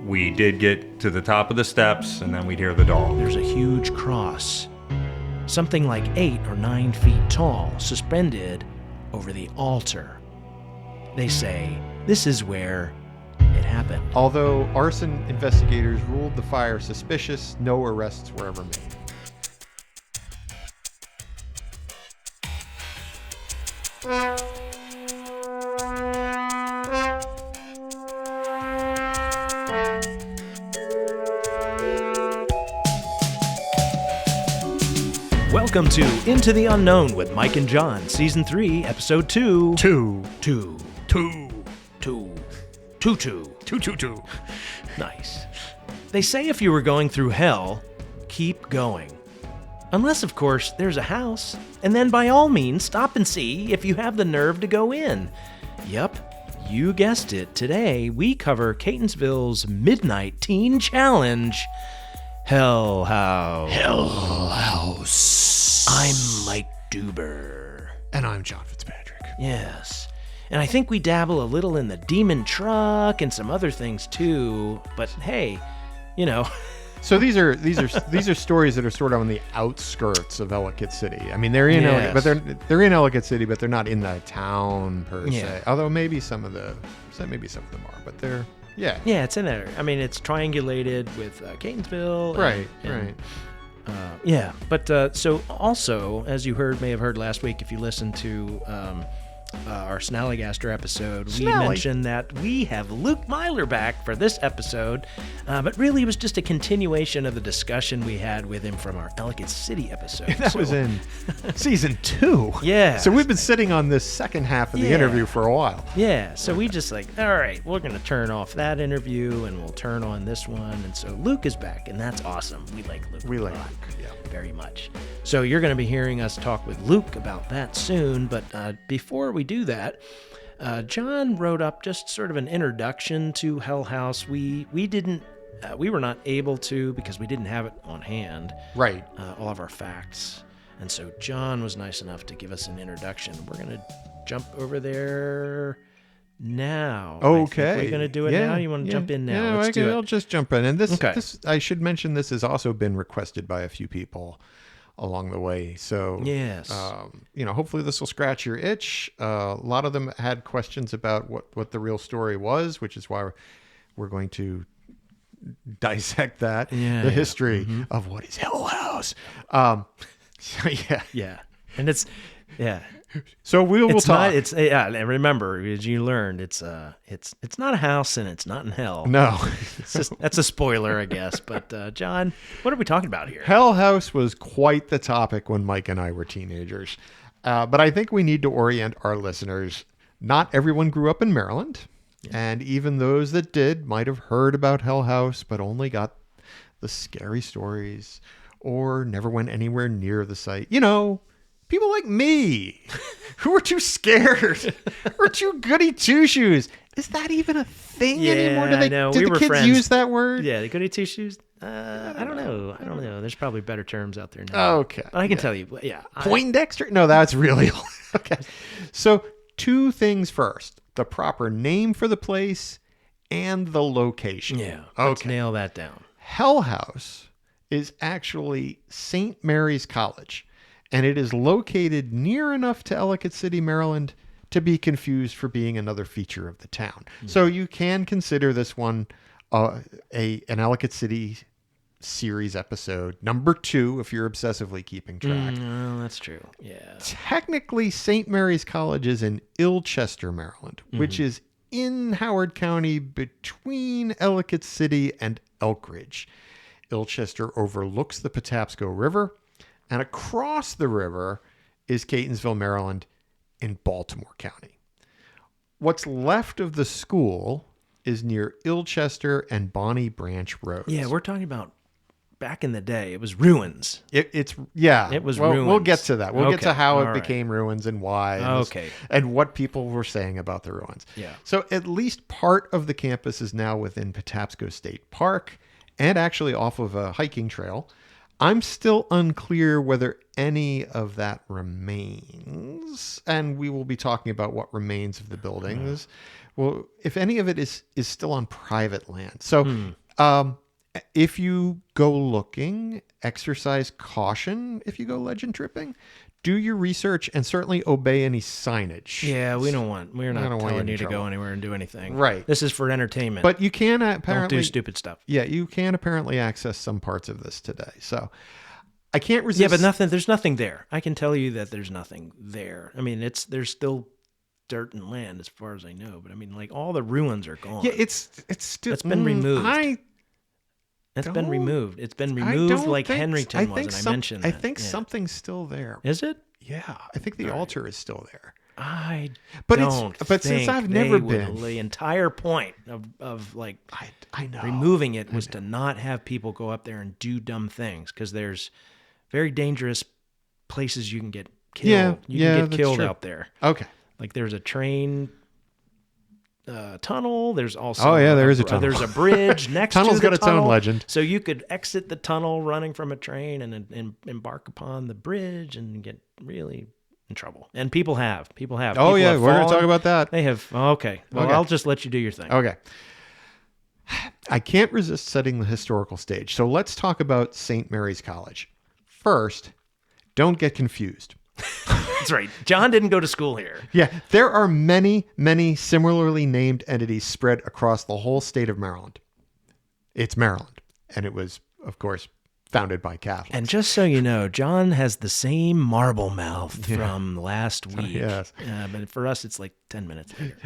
we did get to the top of the steps, and then we'd hear the dog. There's a huge cross, something like 8 or 9 feet tall, suspended over the altar. They say this is where it happened. Although arson investigators ruled the fire suspicious, no arrests were ever made. Welcome to Into the Unknown with Mike and John, Season 3, Episode 2. 2. Nice. They say if you were going through hell, keep going. Unless, of course, there's a house. And then by all means, stop and see if you have the nerve to go in. Yup, you guessed it. Today, we cover Catonsville's Midnight Teen Challenge. Hell House. Hell House. I'm Mike Duber. And I'm John Fitzpatrick. Yes. And I think we dabble a little in the demon truck and some other things too. But hey, you know. So these are stories that are sort of on the outskirts of Ellicott City. I mean, they're in Yes. Ellicott, but they're in Ellicott City, but they're not in the town per Yeah. se. Although maybe some of them are, but they're yeah. Yeah, it's in there. I mean, it's triangulated with Catonsville. Right. Yeah, but so also, as you may have heard last week, if you listened to our Snallygaster episode, we mentioned that we have Luke Meiller back for this episode, but really it was just a continuation of the discussion we had with him from our Ellicott City episode. That was in Season 2. Yeah. So we've been sitting on this second half of the interview for a while. Yeah, so we just like, all right, we're going to turn off that interview and we'll turn on this one. And so Luke is back, and that's awesome. We like Luke. We like a lot, Luke, yeah. very much. So you're going to be hearing us talk with Luke about that soon. But before we do that, John wrote up just sort of an introduction to Hell House. We were not able to because we didn't have it on hand. Right. All of our facts. And so John was nice enough to give us an introduction. We're going to jump over there now. Okay. We're going to do it now. You want to jump in now? Yeah, Let's do it. I'll just jump in. And this, I should mention, this has also been requested by a few people along the way. So, yes. Hopefully this will scratch your itch. A lot of them had questions about what the real story was, which is why we're going to dissect that, the history of what is Hell House. Yeah. And it's, So we'll talk. And remember, as you learned, it's not a house and it's not in hell. No. That's a spoiler, I guess. But John, what are we talking about here? Hell House was quite the topic when Mike and I were teenagers. But I think we need to orient our listeners. Not everyone grew up in Maryland. Yeah. And even those that did might have heard about Hell House, but only got the scary stories or never went anywhere near the site. You know, people like me who are too scared or too goody two-shoes. Is that even a thing anymore? Do the kids friends. Use that word? Yeah, the goody two-shoes. I don't know. There's probably better terms out there now. Okay. But I can tell you, Poindexter? No, that's really old. Okay. So 2 things first. The proper name for the place and the location. Yeah. Let's nail that down. Hell House is actually St. Mary's College, and it is located near enough to Ellicott City, Maryland, to be confused for being another feature of the town. Mm-hmm. So you can consider this one an Ellicott City series episode, number 2, if you're obsessively keeping track. Well, that's true. Yeah. Technically, St. Mary's College is in Ilchester, Maryland, which is in Howard County between Ellicott City and Elkridge. Ilchester overlooks the Patapsco River, and across the river is Catonsville, Maryland, in Baltimore County. What's left of the school is near Ilchester and Bonnie Branch Roads. Yeah, we're talking about back in the day. It was ruins. It was ruins. We'll get to that. We'll get to how it right. became ruins and why. And and what people were saying about the ruins. Yeah. So at least part of the campus is now within Patapsco State Park and actually off of a hiking trail. I'm still unclear whether any of that remains, and we will be talking about what remains of the buildings. Well, if any of it is still on private land. So if you go looking, exercise caution if you go legend tripping. Do your research and certainly obey any signage. Yeah, we're not telling you to trouble. go anywhere and do anything. Right. This is for entertainment. But you can apparently... Don't do stupid stuff. Yeah, you can apparently access some parts of this today. So I can't resist... Yeah, but there's nothing there. I can tell you that there's nothing there. I mean, there's still dirt and land as far as I know. But I mean, like, all the ruins are gone. Yeah, it's still... It's been removed. It's been don't- removed. It's been I removed don't like think- Henryton was, and I mentioned that. I think Yeah. something's still there. Is it? Yeah, I think the altar is still there. But since I've never been... The entire point of like I know. removing it was to not have people go up there and do dumb things, because there's very dangerous places you can get killed. Yeah, you yeah, can get that's killed true. out there. Okay. Like there's a train tunnel. There's also there is a tunnel. There's a bridge next Tunnel's to the got its own tunnel. legend. So you could exit the tunnel running from a train and embark upon the bridge and get really in trouble. And people have. Oh, People yeah, have we're going to fallen. talk about that. They have. Okay. Well, Okay. I'll just let you do your thing. Okay. I can't resist setting the historical stage. So let's talk about St. Mary's College. First, don't get confused. That's right. John didn't go to school here. Yeah, there are many, many similarly named entities spread across the whole state of Maryland. It's Maryland, and it was, of course, founded by Catholics. And just so you know, John has the same marble mouth from last week. Yes. But for us, it's like 10 minutes later.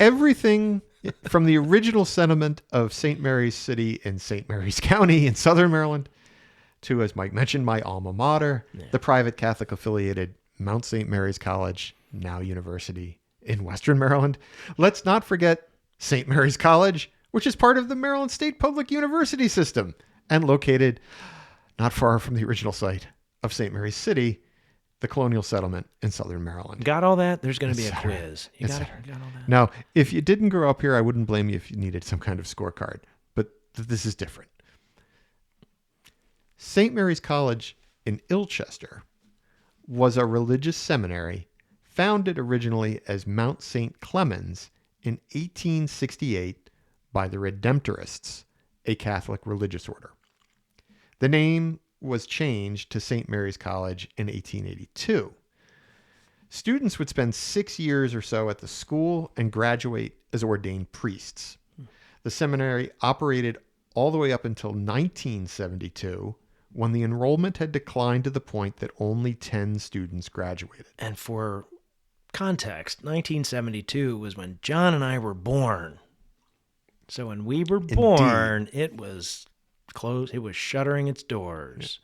Everything from the original sentiment of St. Mary's City in St. Mary's County in southern Maryland to, as Mike mentioned, my alma mater, the private Catholic affiliated Mount St. Mary's College, now University in Western Maryland. Let's not forget St. Mary's College, which is part of the Maryland State Public University system and located not far from the original site of St. Mary's City, the colonial settlement in southern Maryland. Got all that? There's going to be a Etc. quiz. You got all that? Now, if you didn't grow up here, I wouldn't blame you if you needed some kind of scorecard, but this is different. St. Mary's College in Ilchester was a religious seminary founded originally as Mount St. Clemens in 1868 by the Redemptorists, a Catholic religious order. The name was changed to St. Mary's College in 1882. Students would spend 6 years or so at the school and graduate as ordained priests. The seminary operated all the way up until 1972, when the enrollment had declined to the point that only 10 students graduated. And for context, 1972 was when John and I were born. So when we were born, it was closed. It was shuttering its doors.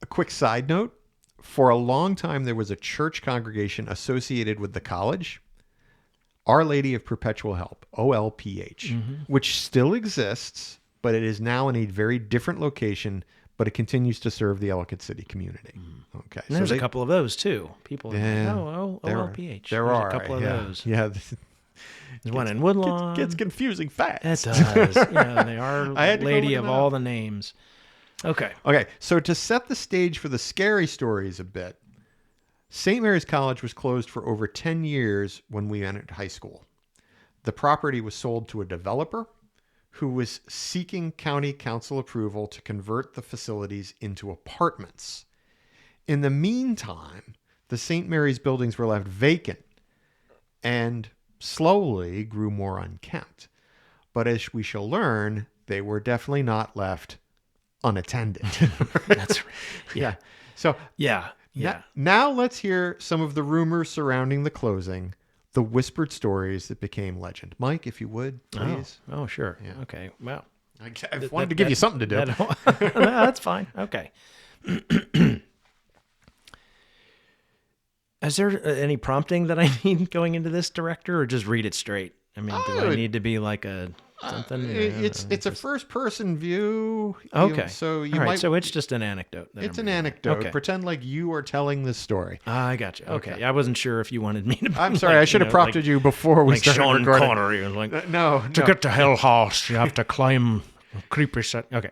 A quick side note, for a long time there was a church congregation associated with the college, Our Lady of Perpetual Help, OLPH, which still exists, but it is now in a very different location, but it continues to serve the Ellicott City community. Okay. And there's a couple of those too. People are Yeah, like, OLPH. There There's are a couple of those. Yeah. There's one in Woodlawn. Gets confusing fast. It does. Yeah, they are I had to go lady look of it all up. the names. Okay. Okay, so to set the stage for the scary stories a bit, St. Mary's College was closed for over 10 years when we entered high school. The property was sold to a developer who was seeking county council approval to convert the facilities into apartments. In the meantime, the St. Mary's buildings were left vacant and slowly grew more unkempt. But as we shall learn, they were definitely not left unattended. That's right. Yeah. So Yeah. Yeah. now let's hear some of the rumors surrounding the closing, the whispered stories that became legend. Mike, if you would, please. Oh, sure. Okay. Well, I wanted to give you something to do. no, that's fine. Okay. Is there any prompting that I need going into this, director, or just read it straight? I mean, do I need to be like a something? It's a first person view. Okay. So you All right, might. so it's just an anecdote. that It's I'm an reading. anecdote. Okay. Pretend like you are telling this story. I got you. Okay. I wasn't sure if you wanted me to. I'm sorry. I should have prompted you before we like started Sean recording. Connery. Like, No. to get to Hell House, you have to climb a creepy set. Okay.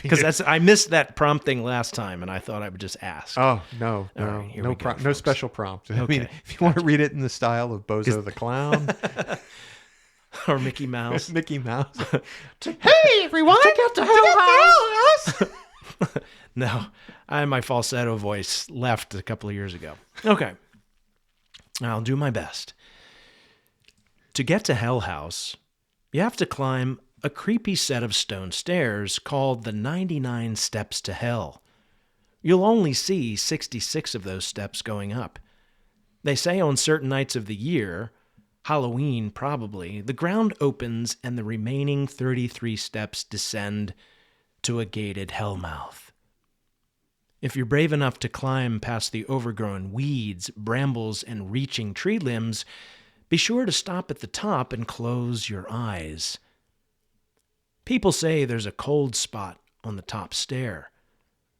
Because I missed that prompting last time, and I thought I would just ask. Oh, no, All right, here no, we go, no folks. special prompt. I Okay, mean, if you want to read it in the style of Bozo the Clown, Or Mickey Mouse. Mickey Mouse. Hey, everyone! To get to Hell House! No, my falsetto voice left a couple of years ago. Okay. I'll do my best. To get to Hell House, you have to climb a creepy set of stone stairs called the 99 Steps to Hell. You'll only see 66 of those steps going up. They say on certain nights of the year, Halloween probably, the ground opens and the remaining 33 steps descend to a gated hellmouth. If you're brave enough to climb past the overgrown weeds, brambles, and reaching tree limbs, be sure to stop at the top and close your eyes. People say there's a cold spot on the top stair.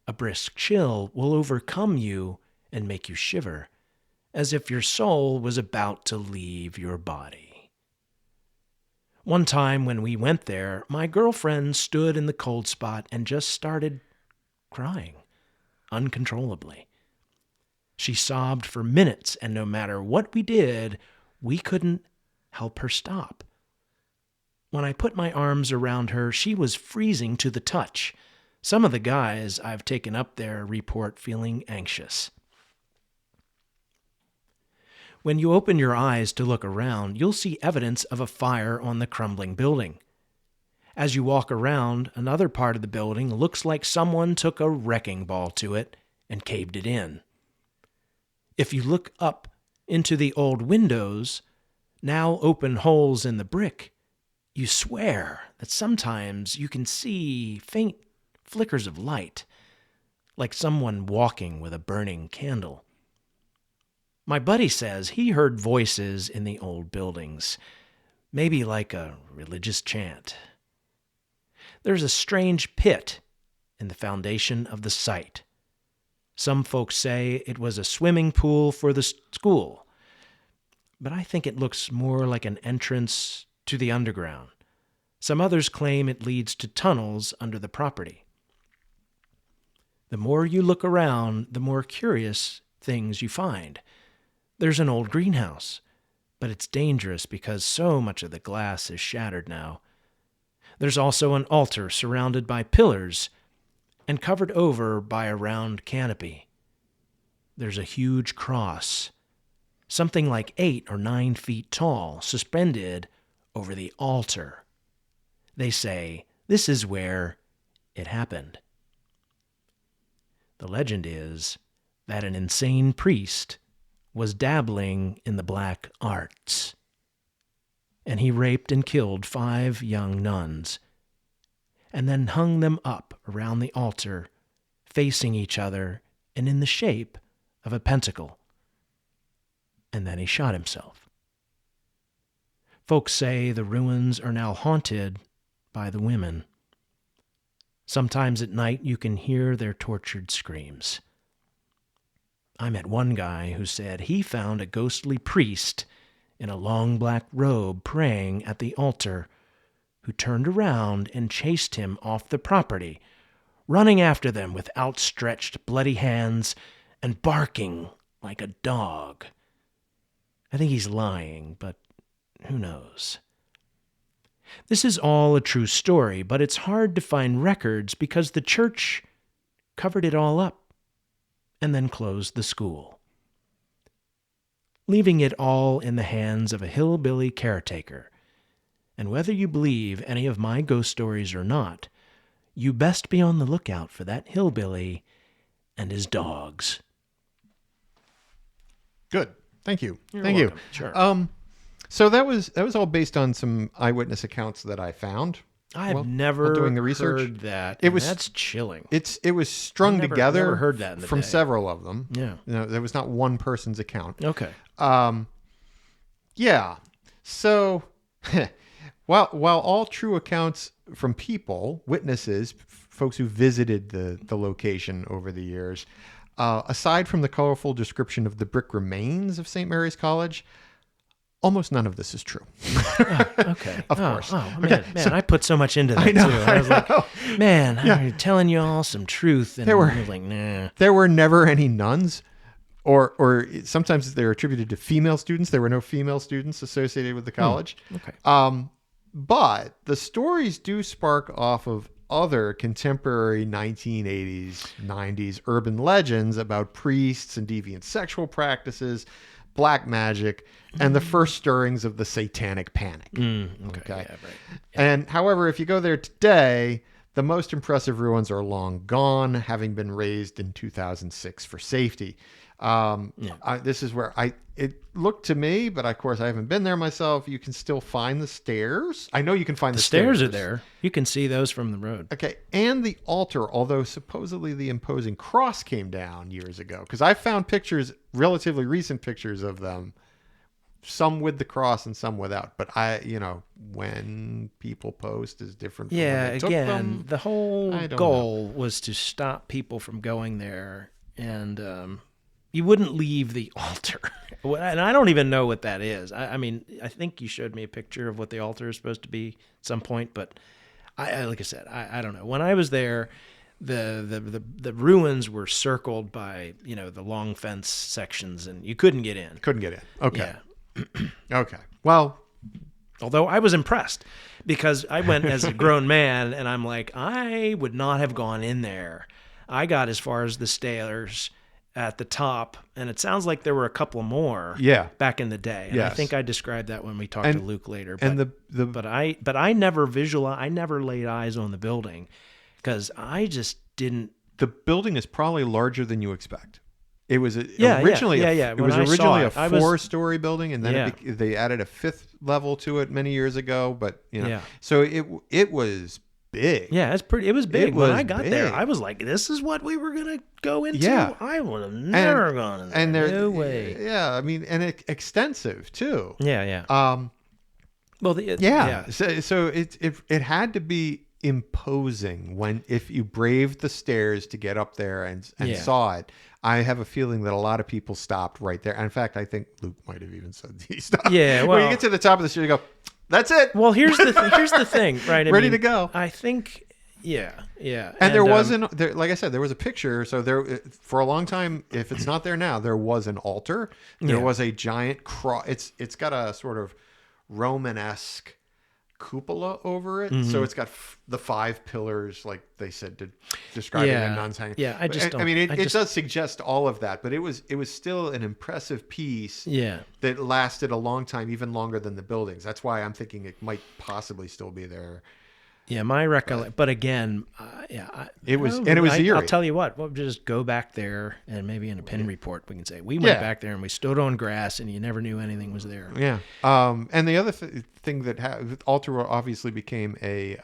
A brisk chill will overcome you and make you shiver, as if your soul was about to leave your body. One time when we went there, my girlfriend stood in the cold spot and just started crying uncontrollably. She sobbed for minutes, and no matter what we did, we couldn't help her stop. When I put my arms around her, she was freezing to the touch. Some of the guys I've taken up there report feeling anxious. When you open your eyes to look around, you'll see evidence of a fire on the crumbling building. As you walk around, another part of the building looks like someone took a wrecking ball to it and caved it in. If you look up into the old windows, now open holes in the brick, you swear that sometimes you can see faint flickers of light, like someone walking with a burning candle. My buddy says he heard voices in the old buildings, maybe like a religious chant. There's a strange pit in the foundation of the site. Some folks say it was a swimming pool for the school, but I think it looks more like an entrance to the underground. Some others claim it leads to tunnels under the property. The more you look around, the more curious things you find. There's an old greenhouse, but it's dangerous because so much of the glass is shattered now. There's also an altar surrounded by pillars and covered over by a round canopy. There's a huge cross, something like 8 or 9 feet tall, suspended over the altar. They say this is where it happened. The legend is that an insane priest was dabbling in the black arts, and he raped and killed 5 young nuns, and then hung them up around the altar, facing each other and in the shape of a pentacle. And then he shot himself. Folks say the ruins are now haunted by the women. Sometimes at night you can hear their tortured screams. I met one guy who said he found a ghostly priest in a long black robe praying at the altar, who turned around and chased him off the property, running after them with outstretched bloody hands and barking like a dog. I think he's lying, but who knows? This is all a true story, but it's hard to find records because the church covered it all up and then closed the school, leaving it all in the hands of a hillbilly caretaker. And whether you believe any of my ghost stories or not, you best be on the lookout for that hillbilly and his dogs. Good. Thank you. You're Thank welcome. you. Sure. So that was all based on some eyewitness accounts that I found. I've never while doing the research. heard that. It was That's chilling. It was strung together never heard that in the from day. several of them. Yeah. There was not one person's account. Okay. Yeah. So while all true accounts from people, witnesses, folks who visited the location over the years, aside from the colorful description of the brick remains of St. Mary's College, Almost none of this is true. Okay. Of course. Oh, man, Okay, man, so- I put so much into that, I know, too. I was I know. like, man, I'm telling you all some truth. And There were- I was like, nah. There were never any nuns, or sometimes they're attributed to female students. There were no female students associated with the college. Okay. But the stories do spark off of other contemporary 1980s, 90s urban legends about priests and deviant sexual practices, black magic, and the first stirrings of the satanic panic. Okay. Okay. Yeah, right. And however, if you go there today, the most impressive ruins are long gone, having been razed in 2006 for safety. This is where it looked to me, but of course I haven't been there myself. You can still find the stairs. I know you can find the Stairs are there. You can see those from the road. Okay, and the altar, although supposedly the imposing cross came down years ago, because I found pictures, relatively recent pictures of them, some with the cross and some without. But when people post is different from when Yeah, they took again, them. the whole I don't goal was to stop people from going there, and you wouldn't leave the altar. And I don't even know what that is. I mean, I think you showed me a picture of what the altar is supposed to be at some point, but like I said, I don't know. When I was there, the ruins were circled by the long fence sections, and you couldn't get in. Couldn't get in. Okay. Yeah. Okay. Well, Although I was impressed because I went as a grown man and I'm like, I would not have gone in there. I got as far as the stairs at the top, and it sounds like there were a couple more back in the day. And I Yes. think I described that when we talked to Luke later. But, and but I never I never laid eyes on the building because I just didn't. the building is probably larger than you expect. It was Yeah, originally yeah. it When was I saw originally it, a I was- 4-story building, and then Yeah. they added a 5th level to it many years ago. But Yeah. so it was big. Yeah, it was big. It When was I got there, big. I was like, this is what we were going to go into? Yeah. I would have never gone in there. And there, No way. Yeah, I mean, and extensive too. Yeah. Well, Yeah. So it had to be imposing if you braved the stairs to get up there and Yeah. saw it. I have a feeling that a lot of people stopped right there. And in fact, I think Luke might have even said he stopped. Yeah, when you well- get to the top of the stairs, you go, "That's it." Well, here's the thing, right? Ready to go. I think, yeah. And there wasn't there, like I said, there was a picture. So there, for a long time, if it's not there now, there was an altar. There Yeah. was a giant cross. It's got a sort of Romanesque cupola over it. So it's got the 5 pillars, like they said, to describe it in nuns hanging. Yeah, I just don't. I mean, it just, does suggest all of that, but it was still an impressive piece. Yeah. That lasted a long time, even longer than the buildings. That's why I'm thinking it might possibly still be there. Yeah, my recollection. But again, It was eerie. I'll tell you what. We'll just go back there, and maybe in a pin report we can say we went back there and we stood on grass, and you never knew anything was there. Yeah. And the other thing that altar obviously became a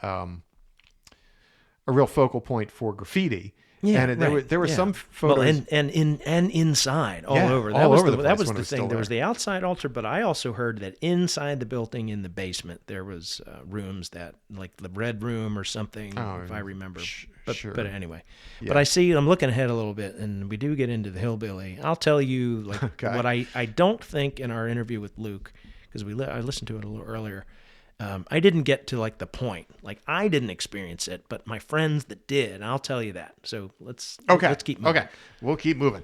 real focal point for graffiti. Yeah, and there were yeah. some photos. Well, and inside all Yeah, over. all over the that place was when it the was still thing. There there. was the outside altar, but I also heard that inside the building, in the basement, there was rooms that, like the red room or something, if I remember. Sure. But anyway, Yeah. but I see. I'm looking ahead a little bit, and we do get into the hillbilly. I'll tell you, like Okay. what I don't think in our interview with Luke, because I listened to it a little earlier. I didn't get to like the point. Like I didn't experience it, but my friends that did, and I'll tell you that. So let's keep moving. Okay, we'll keep moving.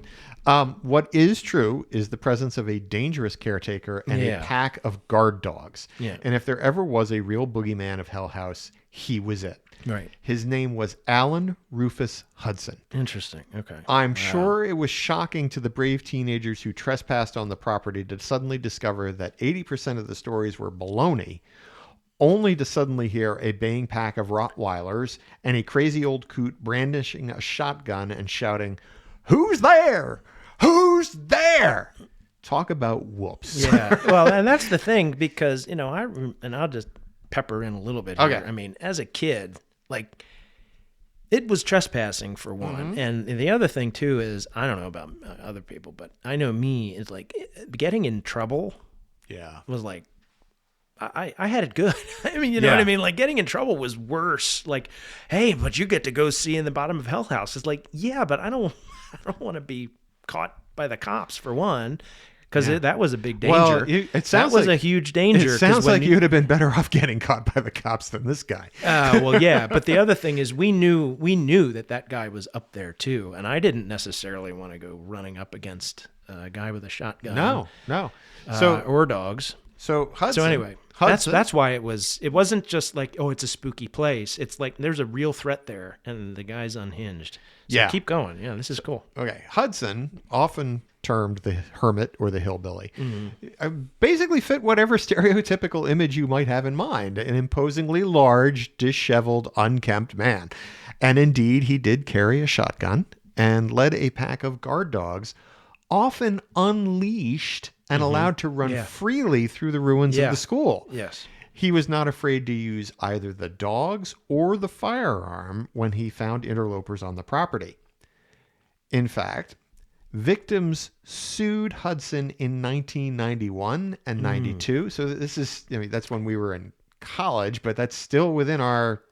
What is true is the presence of a dangerous caretaker and a pack of guard dogs. Yeah. And if there ever was a real boogeyman of Hell House, he was it. Right. His name was Alan Rufus Hudson. Interesting. Okay. I'm sure it was shocking to the brave teenagers who trespassed on the property to suddenly discover that 80% of the stories were baloney, only to suddenly hear a baying pack of Rottweilers and a crazy old coot brandishing a shotgun and shouting, "Who's there? Who's there?" Talk about whoops. Yeah. Well, and that's the thing, because, I'll just pepper in a little bit here. Okay. I mean, as a kid, like, it was trespassing for one. And the other thing too is, I don't know about other people, but I know me, is like getting in trouble Yeah. was like, I had it good. I mean, you know what I mean? Like getting in trouble was worse. Like, hey, but you get to go see in the bottom of Hell House. It's like, yeah, but I don't want to be caught by the cops for one. because Yeah. that was a big Well, danger. it sounds that was like- a huge danger. It 'cause sounds when like you'd have been better off getting caught by the cops than this guy. Well, yeah, but the other thing is we knew that guy was up there too, and I didn't necessarily want to go running up against a guy with a shotgun. No. Or dogs. So Hudson. So anyway, that's why it wasn't just like, oh, it's a spooky place. It's like there's a real threat there, and the guy's unhinged. So Yeah. keep going. Yeah, this is cool. Okay, Hudson, often termed the hermit or the hillbilly, basically fit whatever stereotypical image you might have in mind. An imposingly large, disheveled, unkempt man. And indeed, he did carry a shotgun and led a pack of guard dogs, often unleashed and allowed to run Yeah. freely through the ruins Yeah. of the school. Yes. He was not afraid to use either the dogs or the firearm when he found interlopers on the property. In fact, victims sued Hudson in 1991 and 92. So this is, that's when we were in college, but that's still within our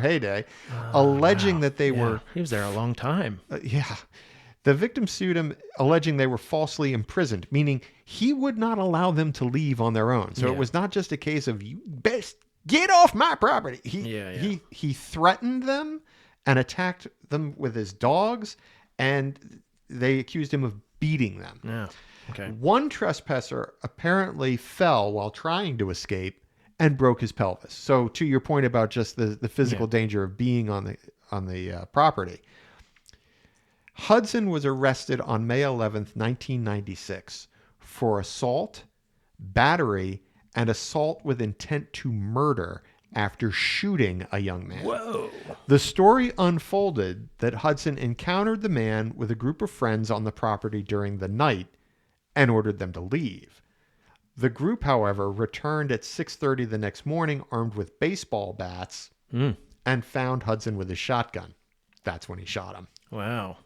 heyday, alleging that they were, He was there a long time. the victims sued him alleging they were falsely imprisoned, meaning he would not allow them to leave on their own. So it was not just a case of, you best get off my property. He threatened them and attacked them with his dogs, and they accused him of beating them. Yeah. Okay. One trespasser apparently fell while trying to escape and broke his pelvis. So to your point about just the physical danger of being on the property, Hudson was arrested on May 11th, 1996 for assault, battery, and assault with intent to murder after shooting a young man. Whoa. The story unfolded that Hudson encountered the man with a group of friends on the property during the night and ordered them to leave. The group, however, returned at 6:30 the next morning armed with baseball bats and found Hudson with his shotgun. That's when he shot him. Wow.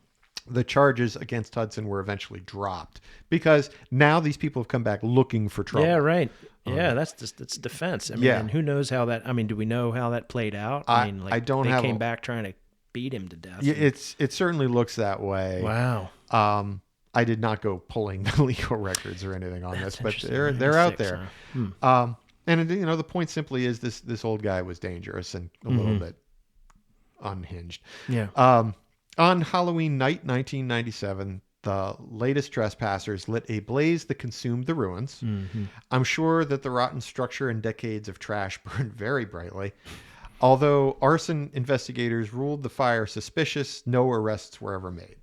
The charges against Hudson were eventually dropped because now these people have come back looking for trouble. Yeah, right. Yeah, that's defense. I mean, Yeah. and who knows how that? I mean, do we know how that played out? I don't they have came a- back trying to beat him to death. Yeah, it certainly looks that way. Wow. I did not go pulling the legal records or anything on this, but interesting. they're out 96, there. huh? And the point simply is this old guy was dangerous and a little bit unhinged. Yeah. On Halloween night, 1997, the latest trespassers lit a blaze that consumed the ruins. I'm sure that the rotten structure and decades of trash burned very brightly. Although arson investigators ruled the fire suspicious, no arrests were ever made.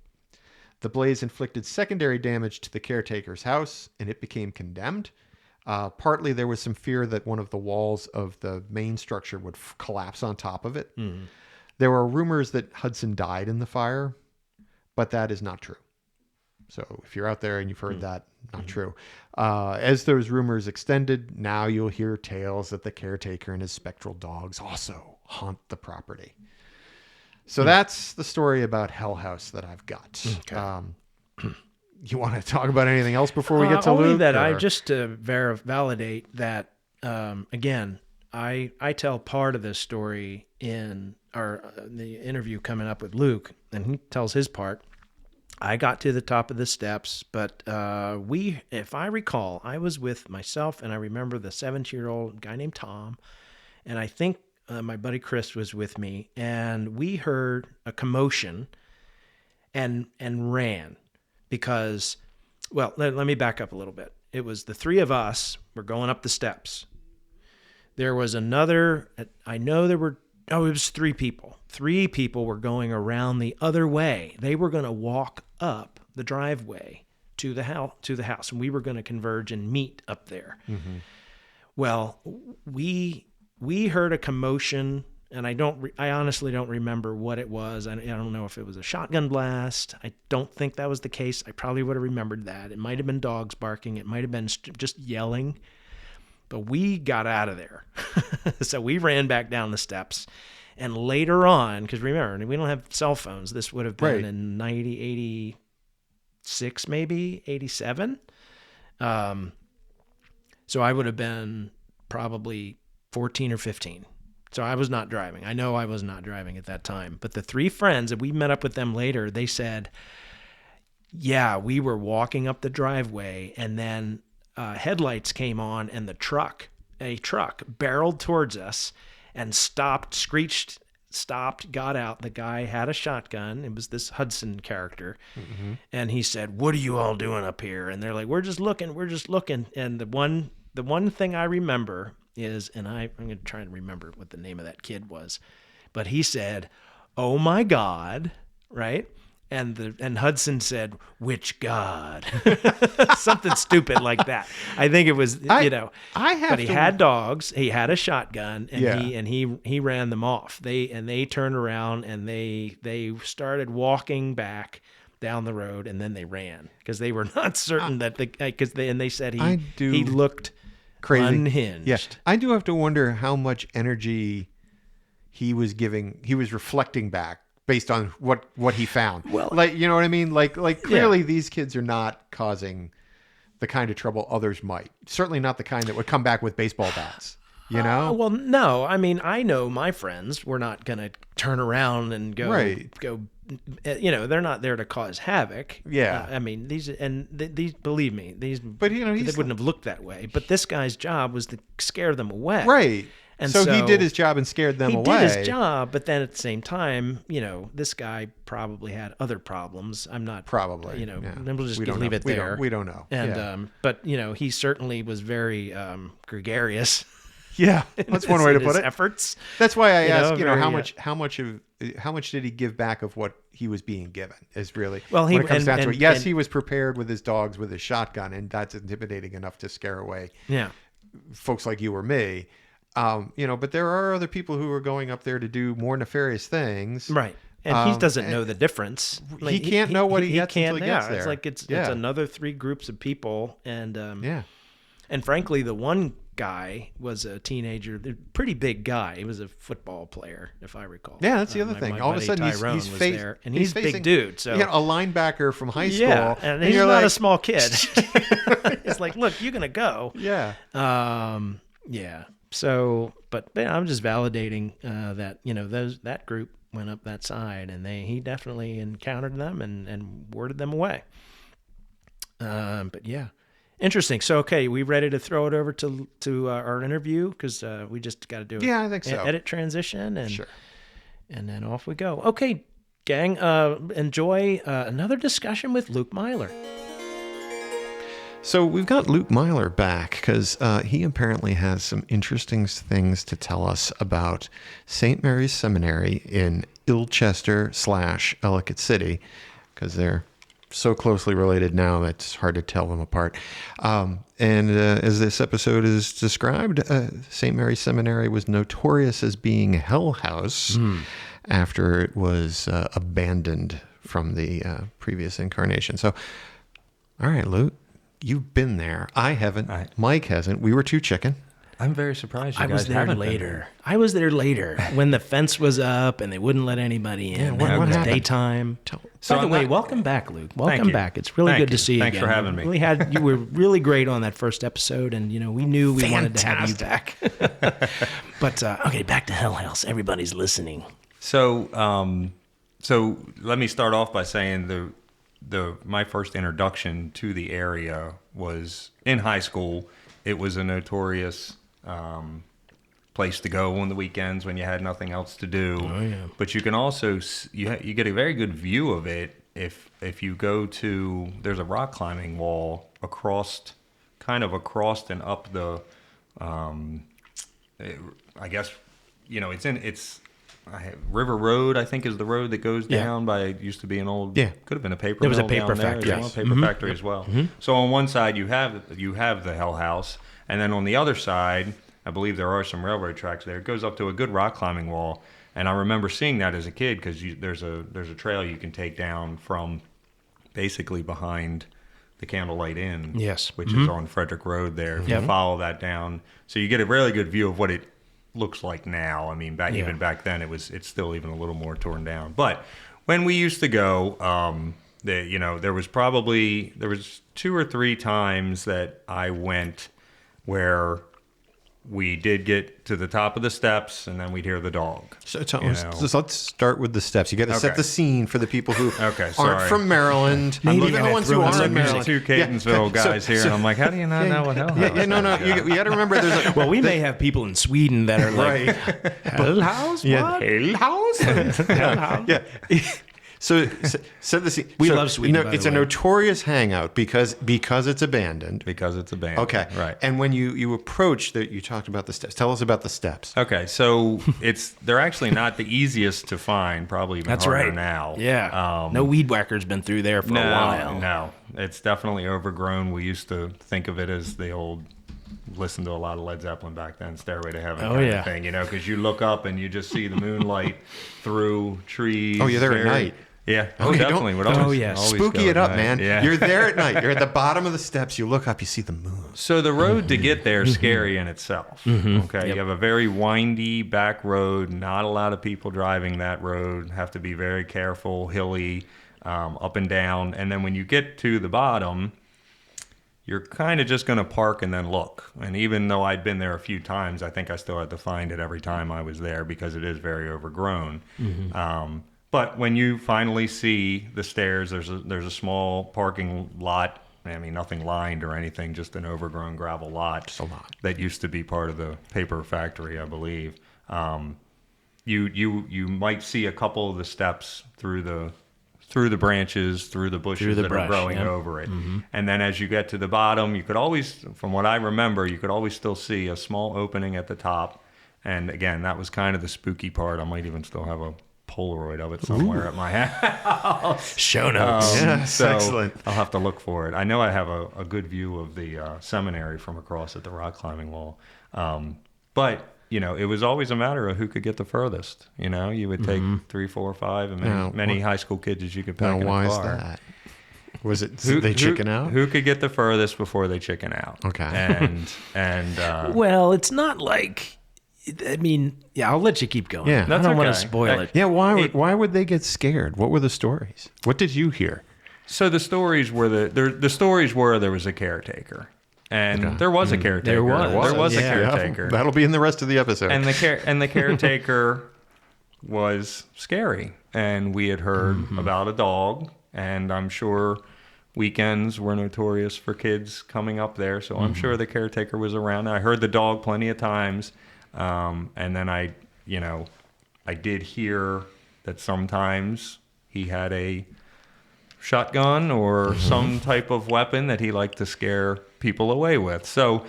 The blaze inflicted secondary damage to the caretaker's house, and it became condemned. Partly there was some fear that one of the walls of the main structure would collapse on top of it. There were rumors that Hudson died in the fire, but that is not true. So if you're out there and you've heard that, not true. As those rumors extended, now you'll hear tales that the caretaker and his spectral dogs also haunt the property. So that's the story about Hell House that I've got. Okay. You want to talk about anything else before we get to only Luke? that I or- just to validate that again. I tell part of this story in the interview coming up with Luke, and he tells his part. I got to the top of the steps, but if I recall, I was with myself, and I remember the 17-year-old guy named Tom, and I think my buddy Chris was with me, and we heard a commotion and ran because, well, let me back up a little bit. It was the three of us were going up the steps. There was another, I know there were, it was three people. Three people were going around the other way. They were going to walk up the driveway to the house, and we were going to converge and meet up there. Well, we heard a commotion, and I honestly don't remember what it was. I don't know if it was a shotgun blast. I don't think that was the case. I probably would have remembered that. It might have been dogs barking. It might have been just yelling. But we got out of there. So we ran back down the steps. And later on, because remember, we don't have cell phones. This would have been in 86, maybe, 87. So I would have been probably 14 or 15. So I was not driving. I know I was not driving at that time. But the three friends, and we met up with them later, they said, Yeah, we were walking up the driveway, and then headlights came on, and a truck barreled towards us and stopped, got out. The guy had a shotgun. It was this Hudson character. Mm-hmm. And he said, "What are you all doing up here?" And they're like, we're just looking. And the one thing I remember is, and I'm going to try and remember what the name of that kid was, but he said, "Oh my God," right? And Hudson said, "Which God?" Something stupid like that. I think it was, but he had dogs. He had a shotgun, and he ran them off. They turned around and they started walking back down the road, and then they ran because they were not certain that they said he looked crazy, unhinged. Yeah, I do have to wonder how much energy he was reflecting back based on what he found. Well, like, you know what I mean? Like clearly these kids are not causing the kind of trouble others might. Certainly not the kind that would come back with baseball bats, you know? Well, no. I mean, I know my friends were not going to turn around and go, they're not there to cause havoc. Yeah. I mean, these, believe me, but they wouldn't have looked that way. But this guy's job was to scare them away. Right. And so he did his job and scared them away. He did his job, but then at the same time, this guy probably had other problems. I'm not probably, we'll just leave it there. We don't know. And but he certainly was very gregarious. Yeah, that's one way to put it. Efforts. That's why I asked, how much did he give back of what he was being given? Is really when it comes down to it. Yes, he was prepared with his dogs with his shotgun, and that's intimidating enough to scare away folks like you or me. But there are other people who are going up there to do more nefarious things. Right. And he doesn't know the difference. Like, he can't know what he gets until he gets there. It's like it's another 3 groups of people. And and frankly, the one guy was a teenager, a pretty big guy. He was a football player, if I recall. Yeah, that's the other thing. All of a sudden, he's there, and he's a big dude. So a linebacker from high school. Yeah, and he's not a small kid. It's like, look, you're going to go. Yeah. Yeah. So, but I'm just validating that that group went up that side, and he definitely encountered them and warded them away. But yeah, interesting. So okay, we ready to throw it over to our interview because we just got to do I think so. Edit transition and sure, and then off we go. Okay, gang, enjoy another discussion with Luke Meiller. So we've got Luke Meiller back because he apparently has some interesting things to tell us about St. Mary's Seminary in Ilchester / Ellicott City, because they're so closely related now that it's hard to tell them apart. And as this episode is described, St. Mary's Seminary was notorious as being a hell house after it was abandoned from the previous incarnation. So, all right, Luke. You've been there. I haven't. Mike hasn't. We were too chicken. I'm very surprised you guys haven't. I was there later when the fence was up and they wouldn't let anybody in. What it was happened? Daytime. By the way, welcome back, Luke. Welcome back. It's really good to see you Thanks again. for having me. You were really great on that first episode, and we knew we wanted to have you back. But okay, back to Hell House. Everybody's listening. So let me start off by saying my first introduction to the area was in high school. It was a notorious place to go on the weekends when you had nothing else to do. Oh, yeah. But you can also you get a very good view of it if you go to, there's a rock climbing wall across and up the I guess it's River Road, I think, is the road that goes down by, it used to be an old, could have been a paper mill. There was a paper factory. Paper factory as well. Mm-hmm. So on one side you have the Hell House, and then on the other side, I believe there are some railroad tracks there. It goes up to a good rock climbing wall, and I remember seeing that as a kid because there's a trail you can take down from basically behind the Candlelight Inn, which is on Frederick Road there. If you follow that down, so you get a really good view of what it looks like now. I mean, even back then, it's still even a little more torn down. But when we used to go, there was 2 or 3 times that I went where we did get to the top of the steps, and then we'd hear the dog. So let's start with the steps. You got to set Okay. the scene for the people who Okay, aren't sorry. from Maryland. Maybe Even the gonna ones who throw in are some in music. Maryland. Two Catonsville guys here, and I'm like, how do you not know what Hell House is? No. You got to remember there's a... Well, we may have people in Sweden that are like, Hell House? What? Hell House? Hell House? Yeah. So set the scene. We So, love Sweden, by the it's a way. notorious hangout because it's abandoned. Because it's a band. Okay. Right. And when you approach that, you talked about the steps. Tell us about the steps. Okay, so they're actually not the easiest to find, probably even That's harder right. now. Yeah. No weed whacker's been through there for a while. No, it's definitely overgrown. We used to think of it as the old, listen to a lot of Led Zeppelin back then, Stairway to Heaven kind yeah. of thing, because you look up and you just see the moonlight through trees. Oh, you're there at night. Yeah, Okay, definitely. don't- Would always- Oh, yeah. always Spooky go it at up, night. man. Yeah. You're there at night. You're at the bottom of the steps. You look up, you see the moon. So the road to get there is scary in itself. Okay, you have a very windy back road. Not a lot of people driving that road. Have to be very careful, hilly, up and down. And then when you get to the bottom, you're kind of just going to park and then look. And even though I'd been there a few times, I think I still had to find it every time I was there because it is very overgrown. But when you finally see the stairs, there's a small parking lot. I mean, nothing lined or anything, just an overgrown gravel lot. Just a lot. That used to be part of the paper factory, I believe. You might see a couple of the steps through the branches, through the bushes Through the that brush, are growing yeah. over it. And then as you get to the bottom, you could always, from what I remember, you could always still see a small opening at the top. And again, that was kind of the spooky part. I might even still have a Polaroid of it somewhere at my house. Show notes. Yes, So excellent. I'll have to look for it. I know I have a good view of the seminary from across at the rock climbing wall. But, it was always a matter of who could get the furthest. You would take 3, 4, 5, and Now, many high school kids as you could pack Now, in a why is car. that? Was it they chicken out? Who could get the furthest before they chicken out? Okay. And Well, it's not like, I'll let you keep going. Yeah. I That's don't want to okay. spoil it. Yeah, why would they get scared? What were the stories? What did you hear? so the stories were the stories were there was a caretaker, and there was a caretaker. There was. a Yeah. caretaker. That'll be in the rest of the episode. And the caretaker was scary, and we had heard about a dog, and I'm sure weekends were notorious for kids coming up there, so I'm sure the caretaker was around. I heard the dog plenty of times, and then I did hear that sometimes he had a shotgun or some type of weapon that he liked to scare people away with. So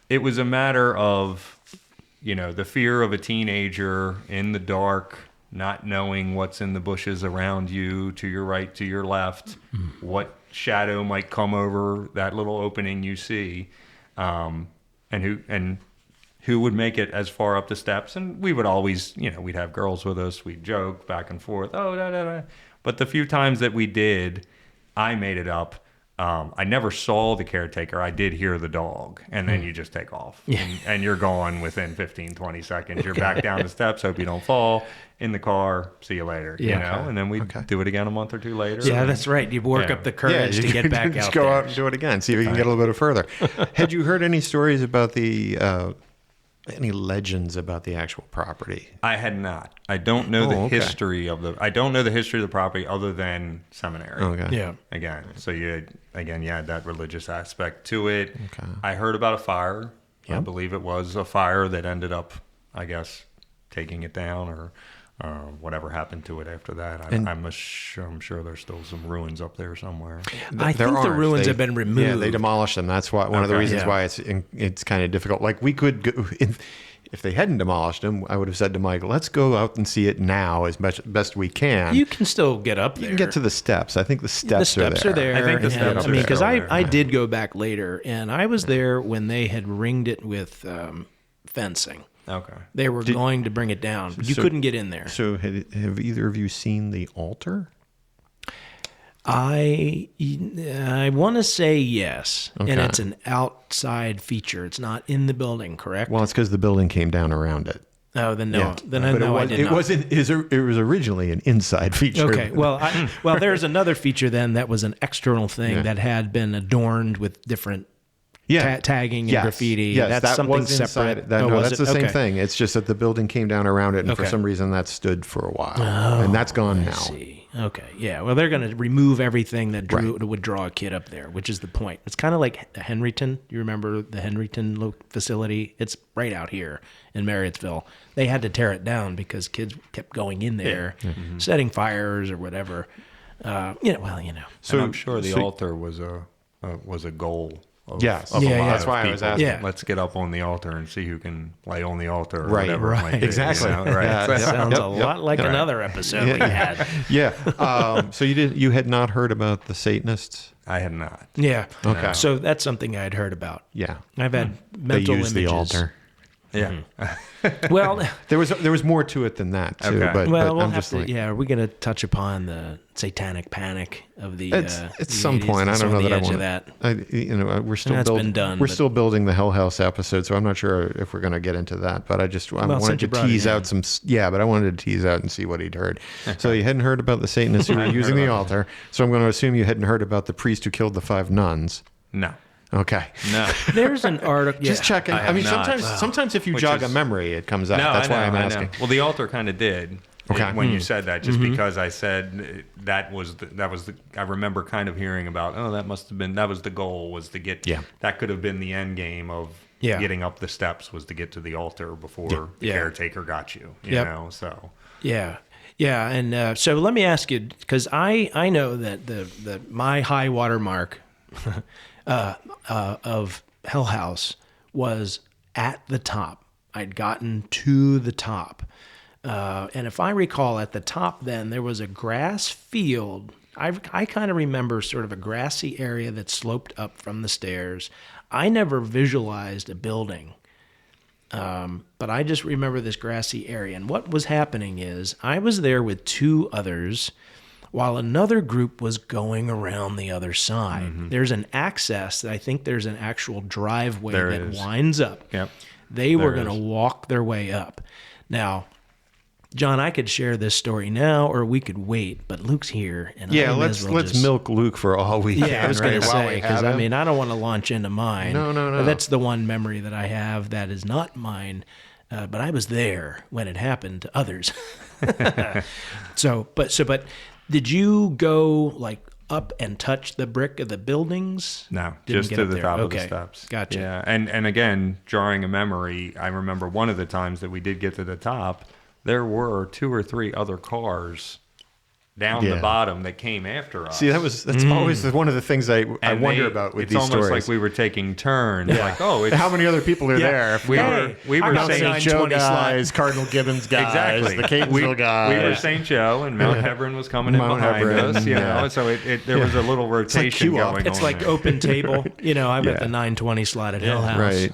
it was a matter of the fear of a teenager in the dark, not knowing what's in the bushes around you, to your right, to your left, what shadow might come over that little opening you see, and who would make it as far up the steps. And we would always, we'd have girls with us, we'd joke back and forth, oh, da, da, da. But the few times that we did, I made it up. I never saw the caretaker. I did hear the dog, and then you just take off. And you're gone within 15, 20 seconds. You're back down the steps, hope you don't fall, in the car, see you later. Yeah. And then we'd do it again a month or two later. Yeah, that's right. You work Yeah. up the courage to get back just out go there. out and do it again. See if you can get a little bit further. Had you heard any stories about the any legends about the actual property? I had not. I don't know the okay. history of the property other than seminary. Okay. Yeah. Again, so you had that religious aspect to it. Okay. I heard about a fire. I Yep. believe it was a fire that ended up, I guess, taking it down or whatever happened to it after that. I'm sure there's still some ruins up there somewhere. I There think the aren't. ruins They- have been removed. Yeah, they demolished them. That's why one of the Okay. reasons Yeah. why it's kind of difficult. Like we could go, if they hadn't demolished them, I would have said to Mike, "Let's go out and see it now as best we can." You can still get up there. You can get to the steps. I think the steps, the steps are there. I think the and, steps are because still there. I did go back later, and I was there when they had ringed it with fencing. Okay. They were going to bring it down, but you so- couldn't get in there. So have either of you seen the altar? I want to say yes, and Okay. it's an outside feature. It's not in the building, correct? Well, it's because the building came down around it. Oh, then no. Yeah. Then But no, I it did not. wasn't. It was originally an inside feature. Okay, well, there's another feature then that was an external thing Yeah. that had been adorned with different tagging and Yes. graffiti. Yes, That's that something was inside separate. it. No, was that's it? the same Okay. thing. It's just that the building came down around it, and for Okay. some reason that stood for a while, and that's gone now. See. Okay. Yeah. Well, they're going to remove everything that would draw a kid up there, which is the point. It's kind of like Henryton. You remember the Henryton facility? It's right out here in Marriottsville. They had to tear it down because kids kept going in there, setting fires or whatever. So I'm sure the altar was a goal. Yes. Of a lot That's of why I was people. asking. Yeah. Let's get up on the altar and see who can lay on the altar or Right, whatever. it might be, exactly. Right. Yeah, That sounds Yep, a yep, lot like yep. another episode we had. Yeah. So you had not heard about the Satanists? I had not. Yeah. Okay. So that's something I'd heard about. Yeah. I've had They mental used images. the altar. Yeah. Well, There was more to it than that too. Okay. But we'll I'm have just to. like, Yeah, are we going to touch upon the satanic panic of the? at the some 80s? point, I It's don't on know the that I edge want of that. we're still That's building. been done, We're but- still building the Hell House episode, so I'm not sure if we're going to get into that. But I wanted since to you brought it tease in. out some. Yeah, but I wanted to tease out and see what he'd heard. So you hadn't heard about the Satanists who were using the altar. So I'm going to assume you hadn't heard about the priest who killed the 5 nuns. No. Okay. No. There's an article. Just checking. I I have mean, not. sometimes if you Which jog is- a memory, it comes out. No, That's I know, why I'm I know. asking. Well, the altar kind of did. Okay. When you said that, just because I said that was the I remember kind of hearing about. Oh, that must have been that was the goal was to get. Yeah. That could have been the end game of getting up the steps was to get to the altar before the Yeah. caretaker got you. You Yep. know, so. Yeah. Yeah, and so let me ask you, because I know that the my high water mark of Hell House was at the top. I'd gotten to the top. And if I recall, at the top then, there was a grass field. I kind of remember sort of a grassy area that sloped up from the stairs. I never visualized a building. But I just remember this grassy area. And what was happening is I was there with 2 others while another group was going around the other side. There's an access. I think there's an actual driveway There that is. winds up. Yep. They were There going to is. walk their way up. Now, John, I could share this story now, or we could wait, but Luke's here. And Yeah, I may as well let's just- milk Luke for all we can. Yeah, I was going right, to while say, we because have I him. mean, I don't want to launch into mine. No. That's the one memory that I have that is not mine, but I was there when it happened to others. But did you go like up and touch the brick of the buildings? No, Didn't just get to up the there. top of the Okay, steps. gotcha. Yeah, and again, drawing a memory, I remember one of the times that we did get to the top, there were 2 or 3 other cars down Yeah. the bottom that came after us. See, that's always one of the things I And wonder about with it's these almost stories. like we were taking turns. Like, oh, it's, How many other people are there? If we were were St. saying Joe 20 slot. guys, Cardinal Gibbons guys, exactly the Catonsville guys. We were St. Joe, and Mount Hebron was coming Mount in behind Hebron, us. You yeah. know, so there was a little rotation queue up. going It's on. like there. open table. You know, I'm at Yeah. the 920 slot at Hill House. Right.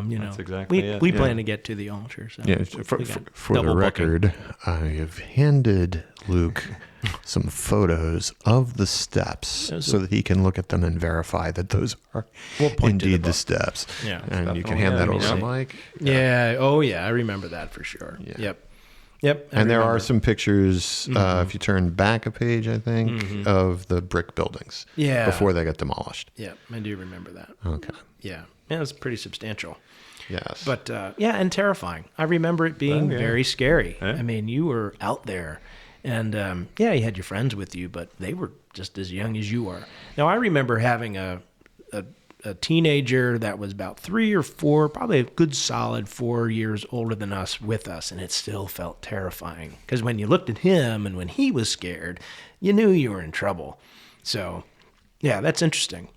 You know, That's exactly we it, we yeah. plan to get to the altar. So Yeah, we for got the double booking. record, I have handed Luke some photos of the steps so that he can look at them and verify that those are We'll point to the indeed the book. steps. Yeah. And you can Definitely. hand Yeah, that let me over to see. Mike. Yeah. Oh, yeah. I remember that for sure. Yeah. Yep. I And there are remember. some pictures, if you turn back a page, I think, of the brick buildings Yeah. before they got demolished. Yeah, I do remember that. Okay. Yeah. Yeah, it's pretty substantial. Yes. But yeah, and terrifying. I remember it being very scary. Yeah. I mean, you were out there, and yeah, you had your friends with you, but they were just as young as you are. Now, I remember having a teenager that was about 3 or 4, probably a good solid 4 years older than us with us, and it still felt terrifying because when you looked at him and when he was scared, you knew you were in trouble. So, yeah, that's interesting.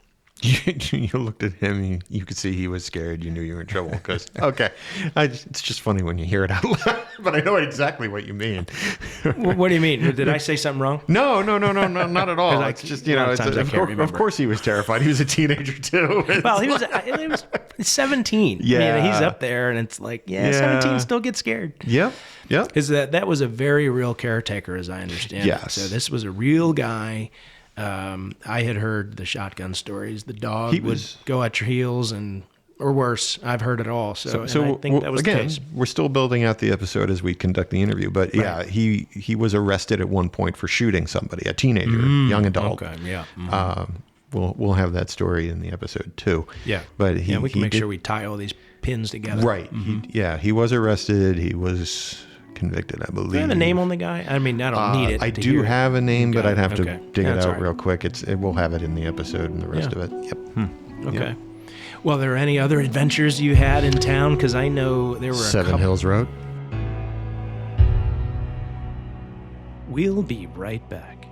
You looked at him, you could see he was scared. You knew you were in trouble because, okay. It's just funny when you hear it out loud, but I know exactly what you mean. What do you mean? Did I say something wrong? No, not at all. 'Cause It's just, a lot of it's, times I of, can't of remember. course he was terrified. He was a teenager too. Well, he was 17. Yeah. I mean, he's up there, and it's like, yeah. 17 still get scared. Yep. Is that was a very real caretaker, as I understand Yes. it. So this was a real guy. I had heard the shotgun stories. The dog would go at your heels, or worse. I've heard it all. So I think that was again, the case. we're still building out the episode as we conduct the interview. But yeah, he was arrested at one point for shooting somebody, a teenager, young adult. Okay, yeah. we'll have that story in the episode too. Yeah. But we can make sure we tie all these pins together. Right. He was arrested. He was convicted, I believe. Do you have a name on the guy? I mean, I don't need it. I do have a name, but I'd have to dig it That's out all right. real quick. We'll have it in the episode and the rest of it. Yep. Okay. Well, there any other adventures you had in town? Because I know there were Seven Hills Road. We'll be right back.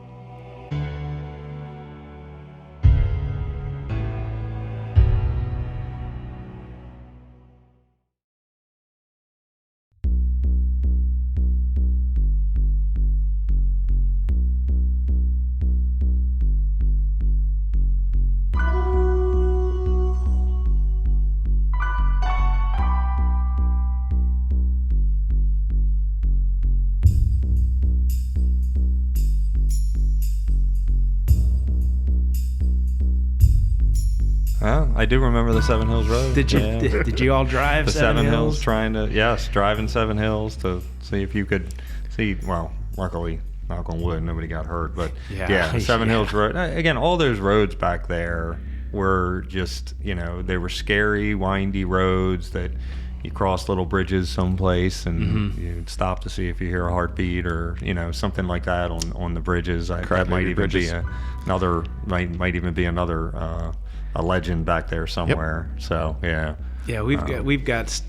Well, I do remember the Seven Hills Road. Did you Yeah. did you all drive The Seven Hills? driving Seven Hills to see if you could see. Well, luckily, knock on wood, nobody got hurt. But Yeah. Seven Yeah. Hills Road. Again, all those roads back there were just, they were scary, windy roads that you cross little bridges someplace and you'd stop to see if you hear a heartbeat or something like that on the bridges. That might even bridges. be another might even be another a legend back there somewhere. So yeah. Yeah, we've got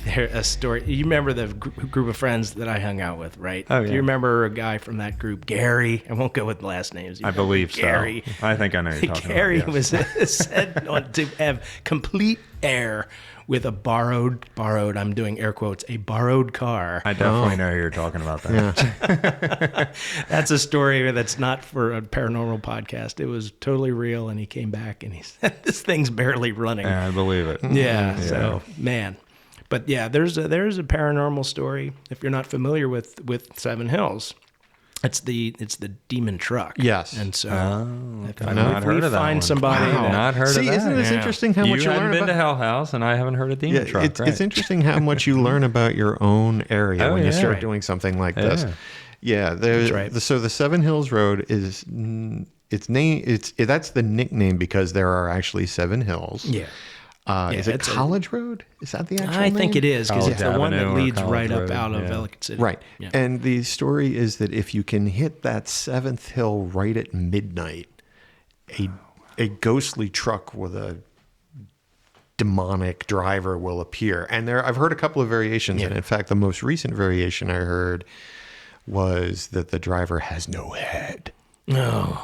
there a story. You remember the group of friends that I hung out with, right? Oh, yeah. Do you remember a guy from that group, Gary? I won't go with last names. I believe Gary. so. I think I know who you're talking Gary about. was said to have complete air with a borrowed, I'm doing air quotes, a borrowed car. I definitely know who you're talking about that. That's a story that's not for a paranormal podcast. It was totally real, and he came back and he said, this thing's barely running. Yeah, I believe it. Yeah, so, man. But yeah, there's a paranormal story. If you're not familiar with Seven Hills, it's the demon truck. Yes. And so if I've not heard we of that find one. somebody Wow. that- Not heard See, of that. isn't this interesting how much you haven't learn been about? to Hell House, and I haven't heard of demon truck. It's right. interesting how much you learn about your own area Oh, when you yeah. start Right. doing something like this. Yeah. Yeah, right. so the Seven Hills Road is that's the nickname because there are actually 7 hills. Yeah. Is it it's a- College Road? Is that the actual I name? think it is because it's College the one that Avenue or leads College right up Road, out of yeah. Ellicott City. Right. Yeah. And the story is that if you can hit that 7th hill right at midnight, a ghostly truck with a demonic driver will appear. And I've heard a couple of variations, and in fact the most recent variation I heard was that the driver has no head. No.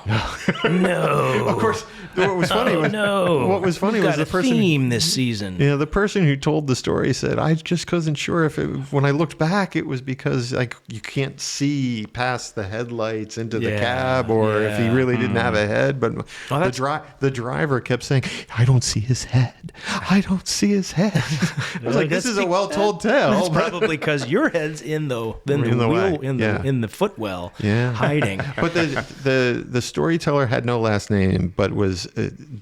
Of course, what was funny was what was funny We've was got the a person. theme this season. Yeah, the person who told the story said, I just wasn't sure if when I looked back, it was because you can't see past the headlights into the Yeah, cab or if he yeah. really didn't have a head. But the driver kept saying, I don't see his head. I don't see his head. I was like, this is a well-told tale. That's but- probably because your head's in the In the way, wheel yeah. in the footwell, Yeah. hiding. But the storyteller had no last name, but was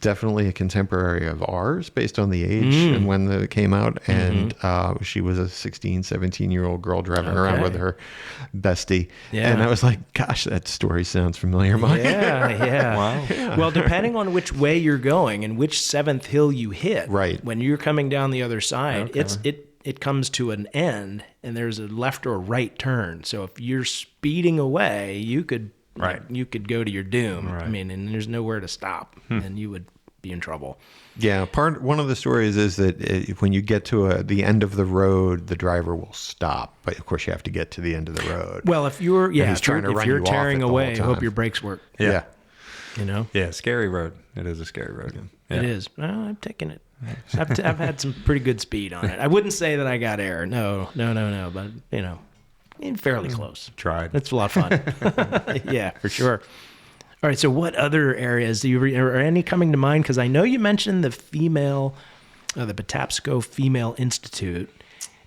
definitely a contemporary of ours based on the age and when it came out. And she was a 16, 17-year-old girl driving around with her bestie. Yeah. And I was like, gosh, that story sounds familiar. Mike. Yeah. Wow. Well, depending on which way you're going and which 7th hill you hit, Right. when you're coming down the other side, it comes to an end and there's a left or right turn. So if you're speeding away, you could go to your doom. Right. I mean, and there's nowhere to stop, and you would be in trouble. Yeah, one of the stories is that when you get to the end of the road, the driver will stop. But of course, you have to get to the end of the road. Well, if you're he's trying to if run you're you off tearing it the whole away, I hope time. your brakes work. Yeah. You know, Yeah, scary road. It is a scary road. Yeah. it is. Well, I'm taking it. I've had some pretty good speed on it. I wouldn't say that I got air. No. But fairly close. Tried. It's a lot of fun. Yeah, for sure. All right. So, what other areas are any coming to mind? Because I know you mentioned the the Patapsco Female Institute,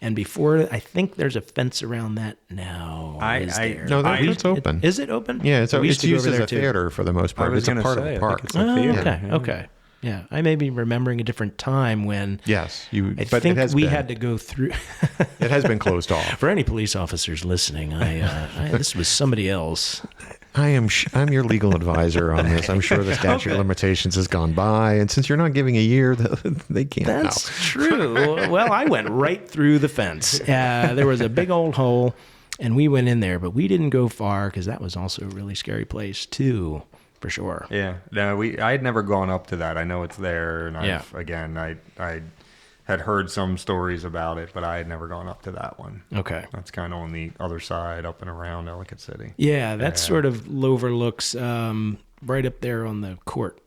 and before I think there's a fence around that now. Is there? No, it's open. Is it open? Yeah, it's We used it's to go used over as there a too. theater for the most part. I was It's a gonna part say, of I the think park. it's a Oh, theater. okay. Yeah. Okay. Yeah. I may be remembering a different time when Yes, I think we had to go through. It has been closed off. For any police officers listening, this was somebody else. I'm your legal advisor on this. I'm sure the statute of limitations has gone by, and since you're not giving a year, they can't. That's true. Well, I went right through the fence. There was a big old hole, and we went in there, but we didn't go far because that was also a really scary place too, for sure. Yeah. No, I had never gone up to that. I know it's there, and I had heard some stories about it, but I had never gone up to that one. Okay. That's kind of on the other side, up and around Ellicott City. Yeah, that sort of overlooks right up there on the court.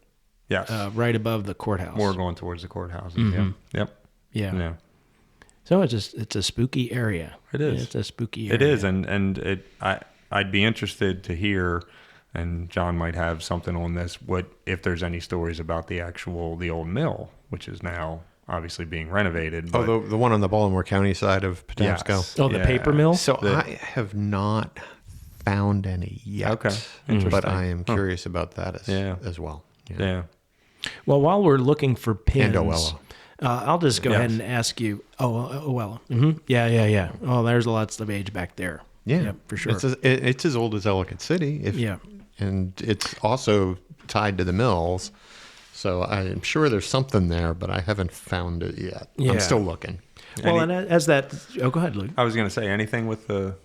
Yes. Right above the courthouse. More going towards the courthouses. Mm-hmm. Yep. Yeah. So it's a spooky area. It is. It's a spooky area. It is, and I'd be interested to hear, and John might have something on this, what if there's any stories about the old mill, which is now obviously being renovated. But, the one on the Baltimore County side of Catonsville. Yes. Oh, the paper mill? So I have not found any yet. Okay. But I am curious about that as well. Yeah. Well, while we're looking for pins, And Oella. I'll just go ahead and ask you. Oella. Mm-hmm. Yeah. Oh, there's lots of age back there. Yeah, for sure. It's as old as Ellicott City. And it's also tied to the mills. So I'm sure there's something there, but I haven't found it yet. Yeah. I'm still looking. Well, and as that... Oh, go ahead, Luke. I was going to say, anything with the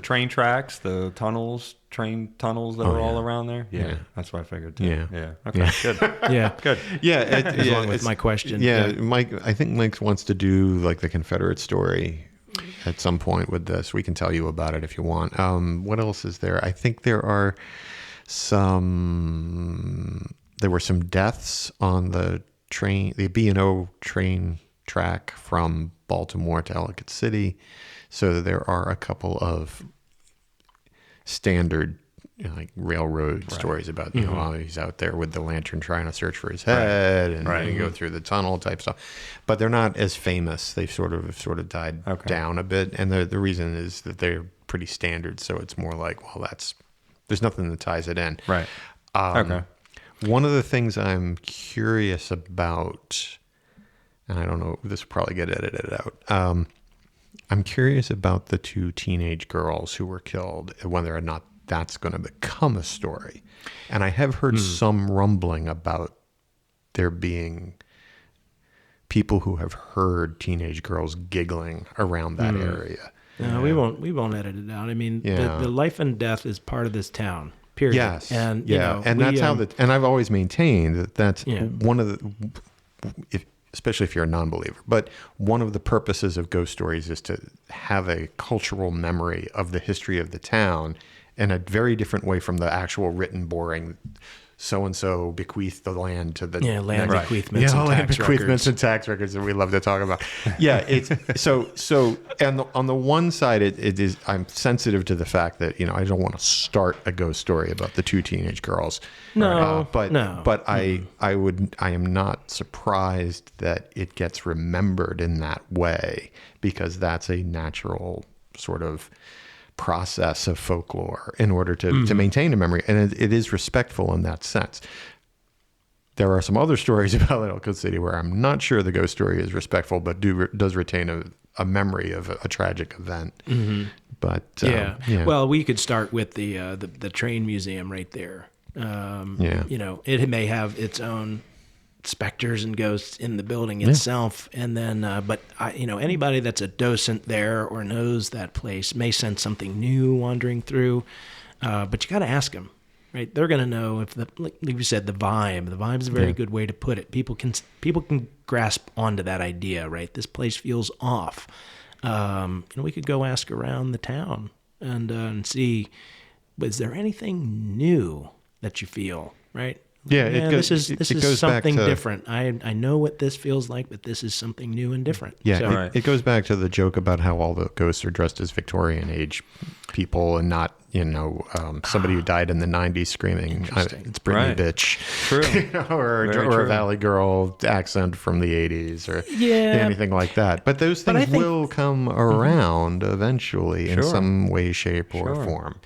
train tracks, the train tunnels that are all around there? Yeah, that's what I figured too. Yeah. Okay, good. Yeah. Good. Yeah. Along with my question. Yeah, Mike, I think Mike wants to do like the Confederate story at some point with this. We can tell you about it if you want. What else is there? I think there were some deaths on the B&O train track from Baltimore to Ellicott City. So there are a couple of standard like railroad stories about, he's out there with the lantern trying to search for his head and you go through the tunnel type stuff. But they're not as famous. They've sort of died down a bit. And the reason is that they're pretty standard. So it's more like, there's nothing that ties it in. Right. One of the things I'm curious about, and I don't know, this will probably get edited out. I'm curious about the two teenage girls who were killed, and whether or not that's going to become a story. And I have heard some rumbling about there being people who have heard teenage girls giggling around that area. No, we won't edit it out. I mean, the life and death is part of this town. Period. Yes. And that's how and I've always maintained that that's one of the, especially if you're a non-believer, but one of the purposes of ghost stories is to have a cultural memory of the history of the town in a very different way from the actual written, boring, so-and-so bequeathed the land to the land next, bequeathments and land tax bequeathments records. and tax records that we love to talk about. It's so and on the one side it is, I'm sensitive to the fact that I don't want to start a ghost story about the two teenage girls. But I am not surprised that it gets remembered in that way, because that's a natural sort of process of folklore in order to maintain a memory, and it is respectful in that sense. There are some other stories about Ellicott City where I'm not sure the ghost story is respectful, but does retain a memory of a tragic event. But well, we could start with the train museum right there. It may have its own specters and ghosts in the building itself, and then but anybody that's a docent there or knows that place may sense something new wandering through, but you got to ask them, right? They're going to know if like you said, the vibe is a very good way to put it. People can grasp onto that idea, right? This place feels off. We could go ask around the town and see, is there anything new that you feel, right? This is something different. I know what this feels like, but this is something new and different. Yeah, it goes back to the joke about how all the ghosts are dressed as Victorian age people and not, somebody who died in the 90s screaming, it's Britney bitch. True. or a Valley Girl accent from the 80s or anything like that. But those things will come around eventually in some way, shape, or form.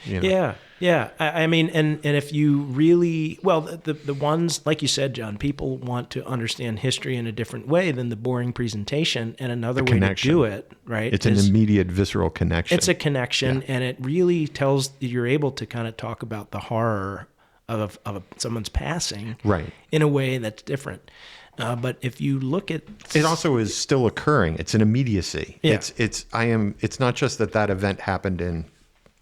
Yeah, I mean, and if you really, well, the ones, like you said, John, people want to understand history in a different way than the boring presentation, and another way to do it, right? It's an immediate visceral connection. It's a connection, and it really tells, you're able to kind of talk about the horror of someone's passing right. in a way that's different. But if you look at, it also is still occurring. It's an immediacy. Yeah. It's not just that event happened in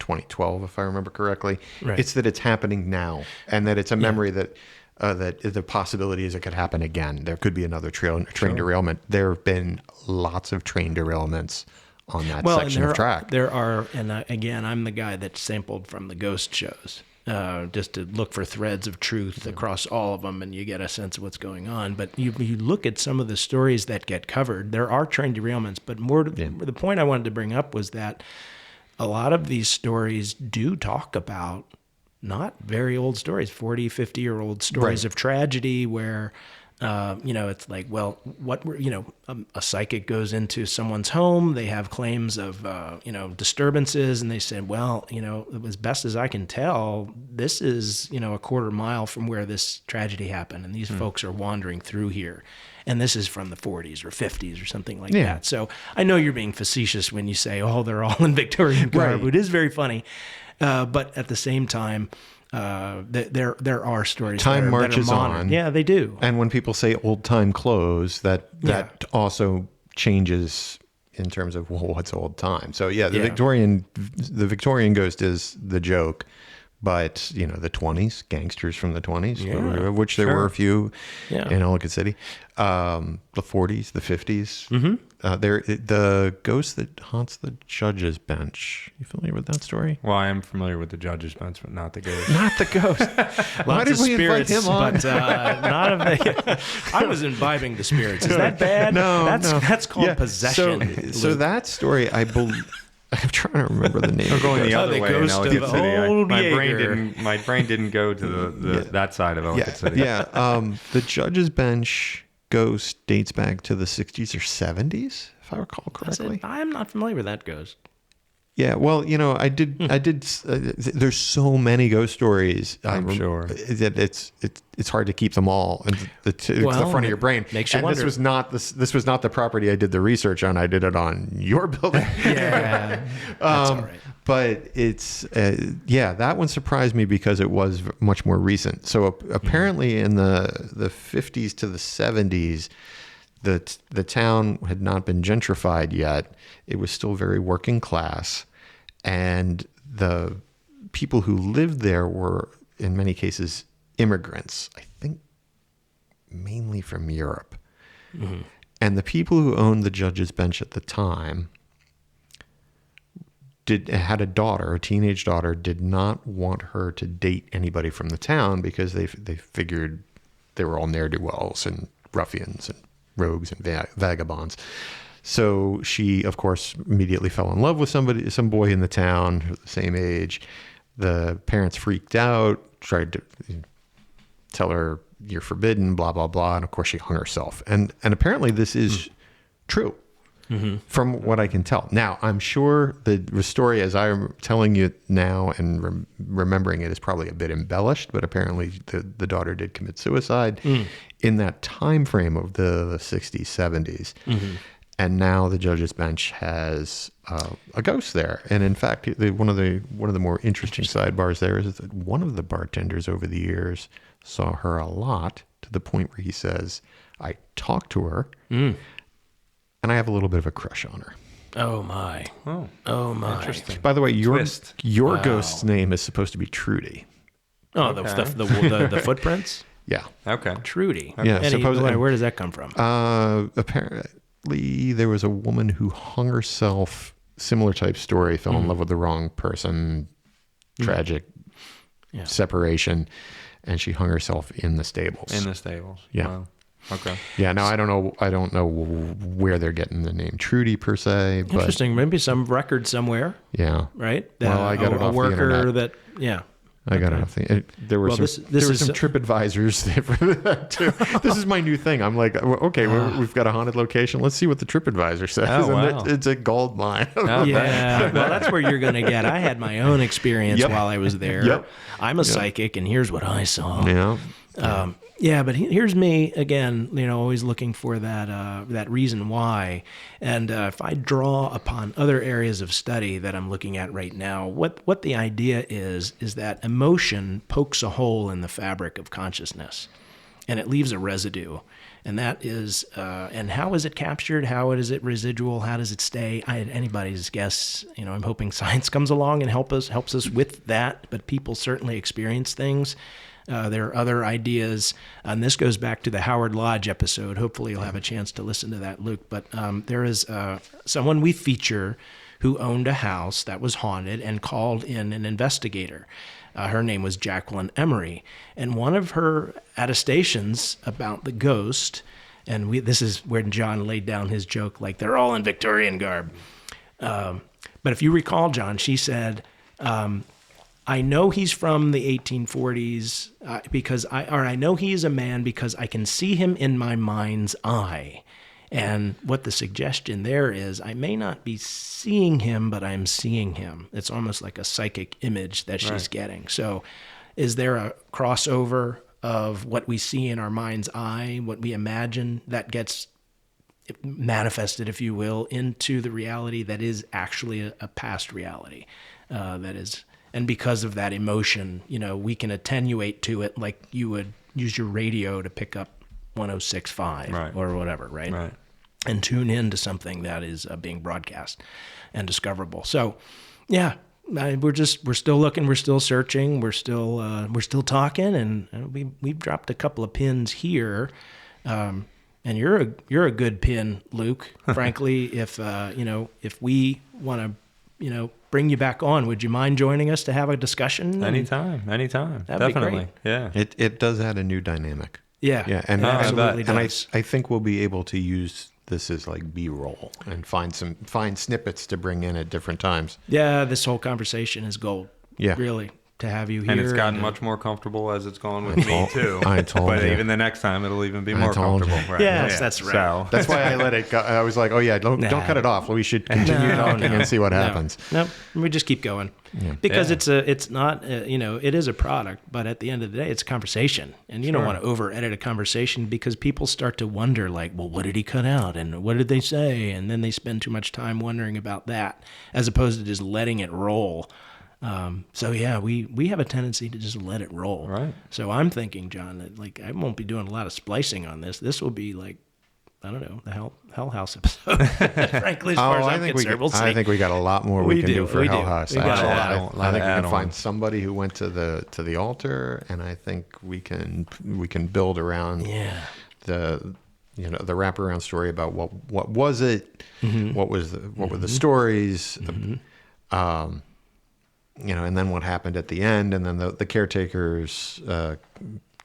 2012, if I remember correctly. Right. It's that it's happening now, and that it's a memory that the possibility is it could happen again. There could be another train derailment. There have been lots of train derailments on that section of track. There are, and again, I'm the guy that sampled from the ghost shows. Just to look for threads of truth across all of them, and you get a sense of what's going on. But you look at some of the stories that get covered, there are train derailments, but the point I wanted to bring up was that a lot of these stories do talk about not very old stories, 40, 50-year-old stories of tragedy where, it's like, well, a psychic goes into someone's home, they have claims of, disturbances, and they said, well, as best as I can tell, this is, a quarter mile from where this tragedy happened, and these folks are wandering through here. And this is from the 40s or 50s or something like that. So I know you're being facetious when you say, oh, they're all in Victorian garb. Right. It is very funny. But at the same time, there are stories Time marches that are modern. on. Yeah, they do. And when people say old time clothes, that also changes in terms of, well, what's old time? So the Victorian ghost is the joke. But, the 20s, gangsters from the 20s, which there were a few in Ellicott City. The 40s, the 50s. Mm-hmm. The ghost that haunts the judge's bench. You familiar with that story? Well, I am familiar with the judge's bench, but not the ghost. Not the ghost. Why did we invite him on? But not of the... I was imbibing the spirits. Is that bad? No, That's called possession. So that story, I believe... I'm trying to remember the name. We're going the other way in Ellicott City. My brain didn't go to that side of Ellicott City. Yeah. The judge's bench ghost dates back to the 60s or 70s, if I recall correctly. I'm not familiar with that ghost. Yeah, well, I did. There's so many ghost stories. I'm sure that it's hard to keep them all in the front of your brain. Makes you wonder. This was not the property I did the research on. I did it on your building. Yeah, that's all right. But it's that one surprised me because it was much more recent. So apparently, in the 50s to the 70s. The town had not been gentrified yet. It was still very working class. And the people who lived there were, in many cases, immigrants, I think mainly from Europe. Mm-hmm. And the people who owned the judge's bench at the time had a daughter, a teenage daughter, did not want her to date anybody from the town because they figured they were all ne'er-do-wells and ruffians and rogues and vagabonds. So she, of course, immediately fell in love with some boy in the town, the same age. The parents freaked out, tried to tell her, you're forbidden, blah, blah, blah. And of course, she hung herself. And apparently this is true from what I can tell. Now, I'm sure the story, as I'm telling you now and remembering it, is probably a bit embellished, but apparently the daughter did commit suicide in that time frame of the 60s, 70s. Mm-hmm. And now the judge's bench has a ghost there. And in fact, one of the more interesting sidebars there is that one of the bartenders over the years saw her a lot, to the point where he says, I talked to her and I have a little bit of a crush on her. Oh my. Oh my. Interesting. By the way, your ghost's name is supposed to be Trudy. Oh, okay. the footprints? Yeah. Okay. Trudy. Yeah. Where does that come from? Apparently there was a woman who hung herself, similar type story, fell in love with the wrong person, tragic separation, and she hung herself in the stables. Yeah. Wow. Okay. Yeah. Now I don't know where they're getting the name Trudy per se. But interesting. Maybe some record somewhere. Yeah. Right. Well, I got it off the internet. I got enough things. There were some TripAdvisors for that too. This is my new thing. I'm like, okay, we've got a haunted location. Let's see what the TripAdvisor says. Oh, wow. And it's a gold mine. Yeah, well, that's where you're going to get. I had my own experience while I was there. Yep. I'm a psychic, and here's what I saw. Yeah. But here's me again. Always looking for that reason why. And if I draw upon other areas of study that I'm looking at right now, what the idea is that emotion pokes a hole in the fabric of consciousness, and it leaves a residue. And that is, and how is it captured? How is it residual? How does it stay? Anybody's guess. I'm hoping science comes along and helps us with that. But people certainly experience things. There are other ideas, and this goes back to the Howard Lodge episode. Hopefully you'll have a chance to listen to that, Luke. But there is someone we feature who owned a house that was haunted and called in an investigator. Her name was Jacqueline Emery. And one of her attestations about the ghost, and this is where John laid down his joke, like they're all in Victorian garb. But if you recall, John, she said, I know he's from the 1840s because I know he is a man because I can see him in my mind's eye. And what the suggestion there is, I may not be seeing him, but I'm seeing him. It's almost like a psychic image that she's getting. So is there a crossover of what we see in our mind's eye, what we imagine, that gets manifested, if you will, into the reality that is actually a past reality that is... And because of that emotion, we can attenuate to it like you would use your radio to pick up 106.5 or whatever, right? And tune in to something that is being broadcast and discoverable. So, yeah, we're still looking, we're still searching, we're still talking, and we've dropped a couple of pins here. And you're a good pin, Luke. Frankly, if we want to bring you back on, would you mind joining us to have a discussion? Anytime. That'd Definitely. be great. Yeah. It does add a new dynamic. Yeah. And absolutely does. I think we'll be able to use this as like B-roll and find snippets to bring in at different times. Yeah, this whole conversation is gold. Yeah. Really, to have you here. And it's gotten much more comfortable as it's gone with me too. I told you. But even the next time, it'll even be more comfortable. Right? Yes, that's right. So. That's why I let it go. I was like, oh yeah, don't cut it off. We should continue talking and see what happens. No, we just keep going. Yeah. Because it is a product, but at the end of the day, it's a conversation. And you don't want to over-edit a conversation because people start to wonder, like, well, what did he cut out? And what did they say? And then they spend too much time wondering about that as opposed to just letting it roll. We have a tendency to just let it roll. Right. So I'm thinking, John, that like I won't be doing a lot of splicing on this. This will be like, I don't know, the Hell House episode. Frankly, as far as I'm concerned, we'll see. I think we got a lot more we can do for Hell House. We got I think we can find somebody who went to the altar, and I think we can build around the wraparound story about what was it, what were the stories. And then what happened at the end, and then the caretaker's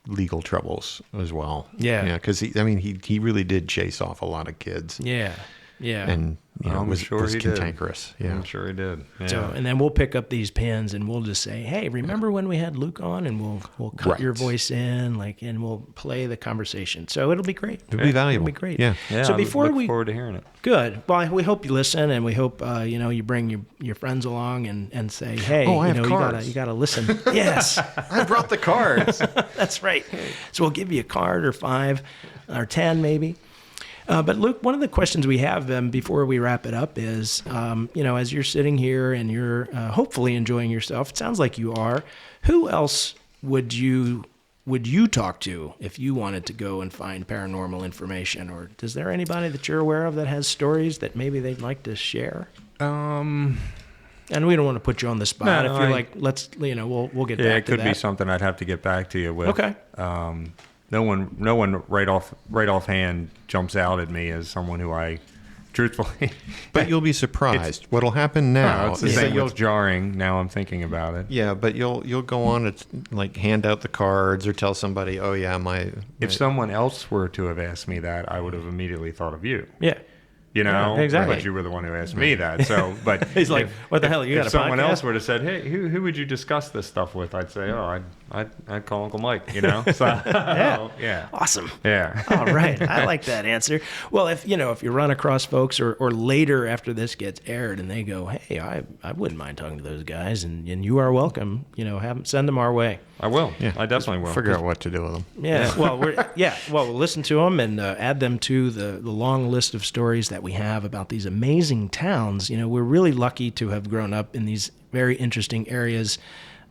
legal troubles as well. Yeah, because he really did chase off a lot of kids. Yeah, and was cantankerous. Yeah, I'm sure he did. Yeah. So, and then we'll pick up these pins and we'll just say, hey, remember when we had Luke on? And we'll cut your voice in, and we'll play the conversation. So it'll be great. It'll be valuable. It'll be great. Yeah. So before I look forward to hearing it. Good. Well, we hope you listen, and we hope you bring your friends along and say, hey, you gotta listen. Yes, I brought the cards. That's right. So we'll give you a card or 5 or 10 maybe. But Luke, one of the questions we have before we wrap it up is, as you're sitting here and you're hopefully enjoying yourself, it sounds like you are. Who else would you talk to if you wanted to go and find paranormal information? Or is there anybody that you're aware of that has stories that maybe they'd like to share? And we don't want to put you on the spot. If you're like, let's, we'll get back to that. Yeah, it could be something I'd have to get back to you with. Okay. No one right offhand jumps out at me as someone who I truthfully. But you'll be surprised. What'll happen now is that it's jarring. Now I'm thinking about it. Yeah, but you'll go on and hand out the cards or tell somebody, oh yeah, If someone else were to have asked me that, I would have immediately thought of you. Yeah. You know, Yeah, exactly. But you were the one who asked me that. So, but He's like, "What the hell? You got a if someone podcast?" else would have said, "Hey, who would you discuss this stuff with?" I'd say, "Oh, I'd call Uncle Mike." You know, so yeah. Awesome. Yeah. All right. I like that answer. Well, if you run across folks or later after this gets aired and they go, "Hey, I wouldn't mind talking to those guys," and you are welcome, send them our way. I will. Yeah. I definitely will. Figure out what to do with them. Yeah. Well, we'll listen to them and add them to the long list of stories that we have about these amazing towns. We're really lucky to have grown up in these very interesting areas,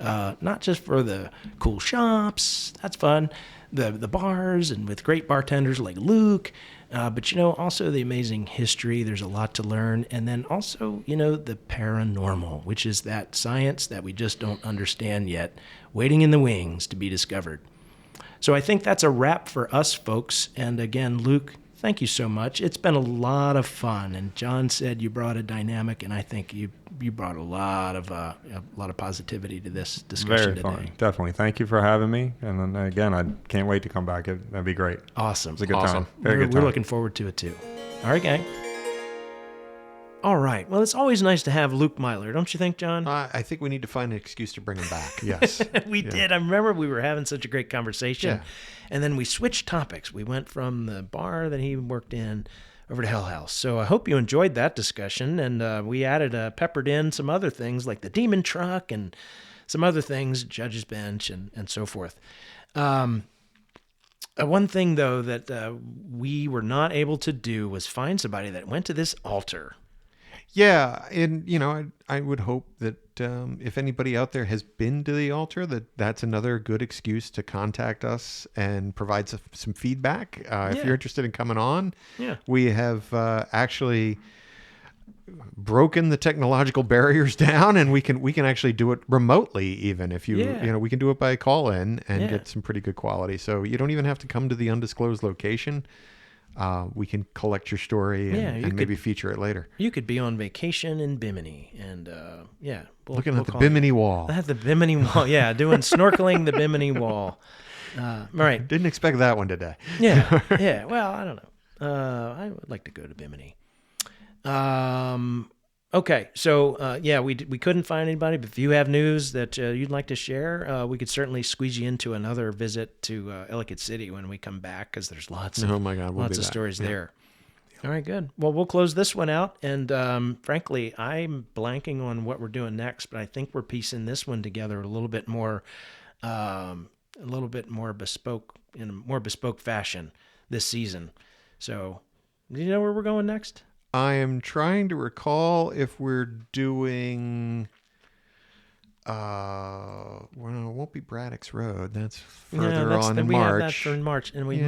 not just for the cool shops, that's fun, the bars, and with great bartenders like Luke, but also the amazing history. There's a lot to learn, and then also the paranormal, which is that science that we just don't understand yet, waiting in the wings to be discovered. So I think that's a wrap for us, folks. And again, Luke, thank you so much. It's been a lot of fun. And John said you brought a dynamic, and I think you brought a lot of positivity to this discussion today. Very fun. today. Definitely. Thank you for having me. And then again, I can't wait to come back. That'd be great. Awesome. It's a good time. Very good time. We're looking forward to it too. All right, gang. All right. Well, it's always nice to have Luke Meiller, don't you think, John? I think we need to find an excuse to bring him back. Yes. We did. I remember we were having such a great conversation. Yeah. And then we switched topics. We went from the bar that he worked in over to Hell House. So I hope you enjoyed that discussion. And we peppered in some other things like the demon truck and some other things, Judge's Bench and so forth. One thing, though, that we were not able to do was find somebody that went to this altar. Yeah, and I would hope that if anybody out there has been to the altar, that's another good excuse to contact us and provide some feedback. If you're interested in coming on, we have actually broken the technological barriers down, and we can actually do it remotely. Even if we can do it by call in and get some pretty good quality. So you don't even have to come to the undisclosed location. We can collect your story and maybe feature it later. You could be on vacation in Bimini and looking at the Bimini Wall. At the Bimini Wall, doing snorkeling the Bimini Wall. Right. Didn't expect that one today. Yeah. Well, I don't know. I would like to go to Bimini. Okay, so we couldn't find anybody, but if you have news that you'd like to share, we could certainly squeeze you into another visit to Ellicott City when we come back, because there's lots of stories there. All right, good. Well, we'll close this one out, and frankly, I'm blanking on what we're doing next, but I think we're piecing this one together a little bit more bespoke, in a more bespoke fashion this season. So, do you know where we're going next? I am trying to recall if we're doing. Well, it won't be Braddock's Road. That's further on in March. We have that for in March, and we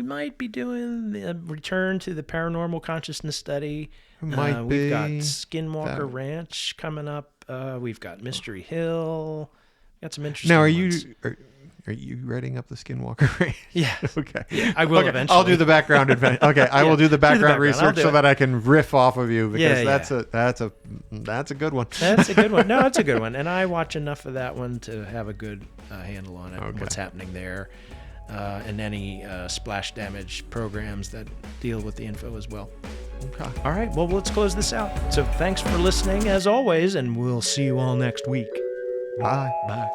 might be doing the return to the paranormal consciousness study. We've got Skinwalker Ranch coming up. We've got Mystery Hill. Got some interesting. Now, ones. Are you writing up the Skinwalker Ranch? Yeah. Okay. Yeah, I will eventually. I'll do the background adventure. Okay, I will do the background research so that I can riff off of you, because that's a good one. That's a good one. No, it's a good one, and I watch enough of that one to have a good handle on it and what's happening there, and any splash damage programs that deal with the info as well. Okay. All right. Well, let's close this out. So thanks for listening as always, and we'll see you all next week. Bye. Bye.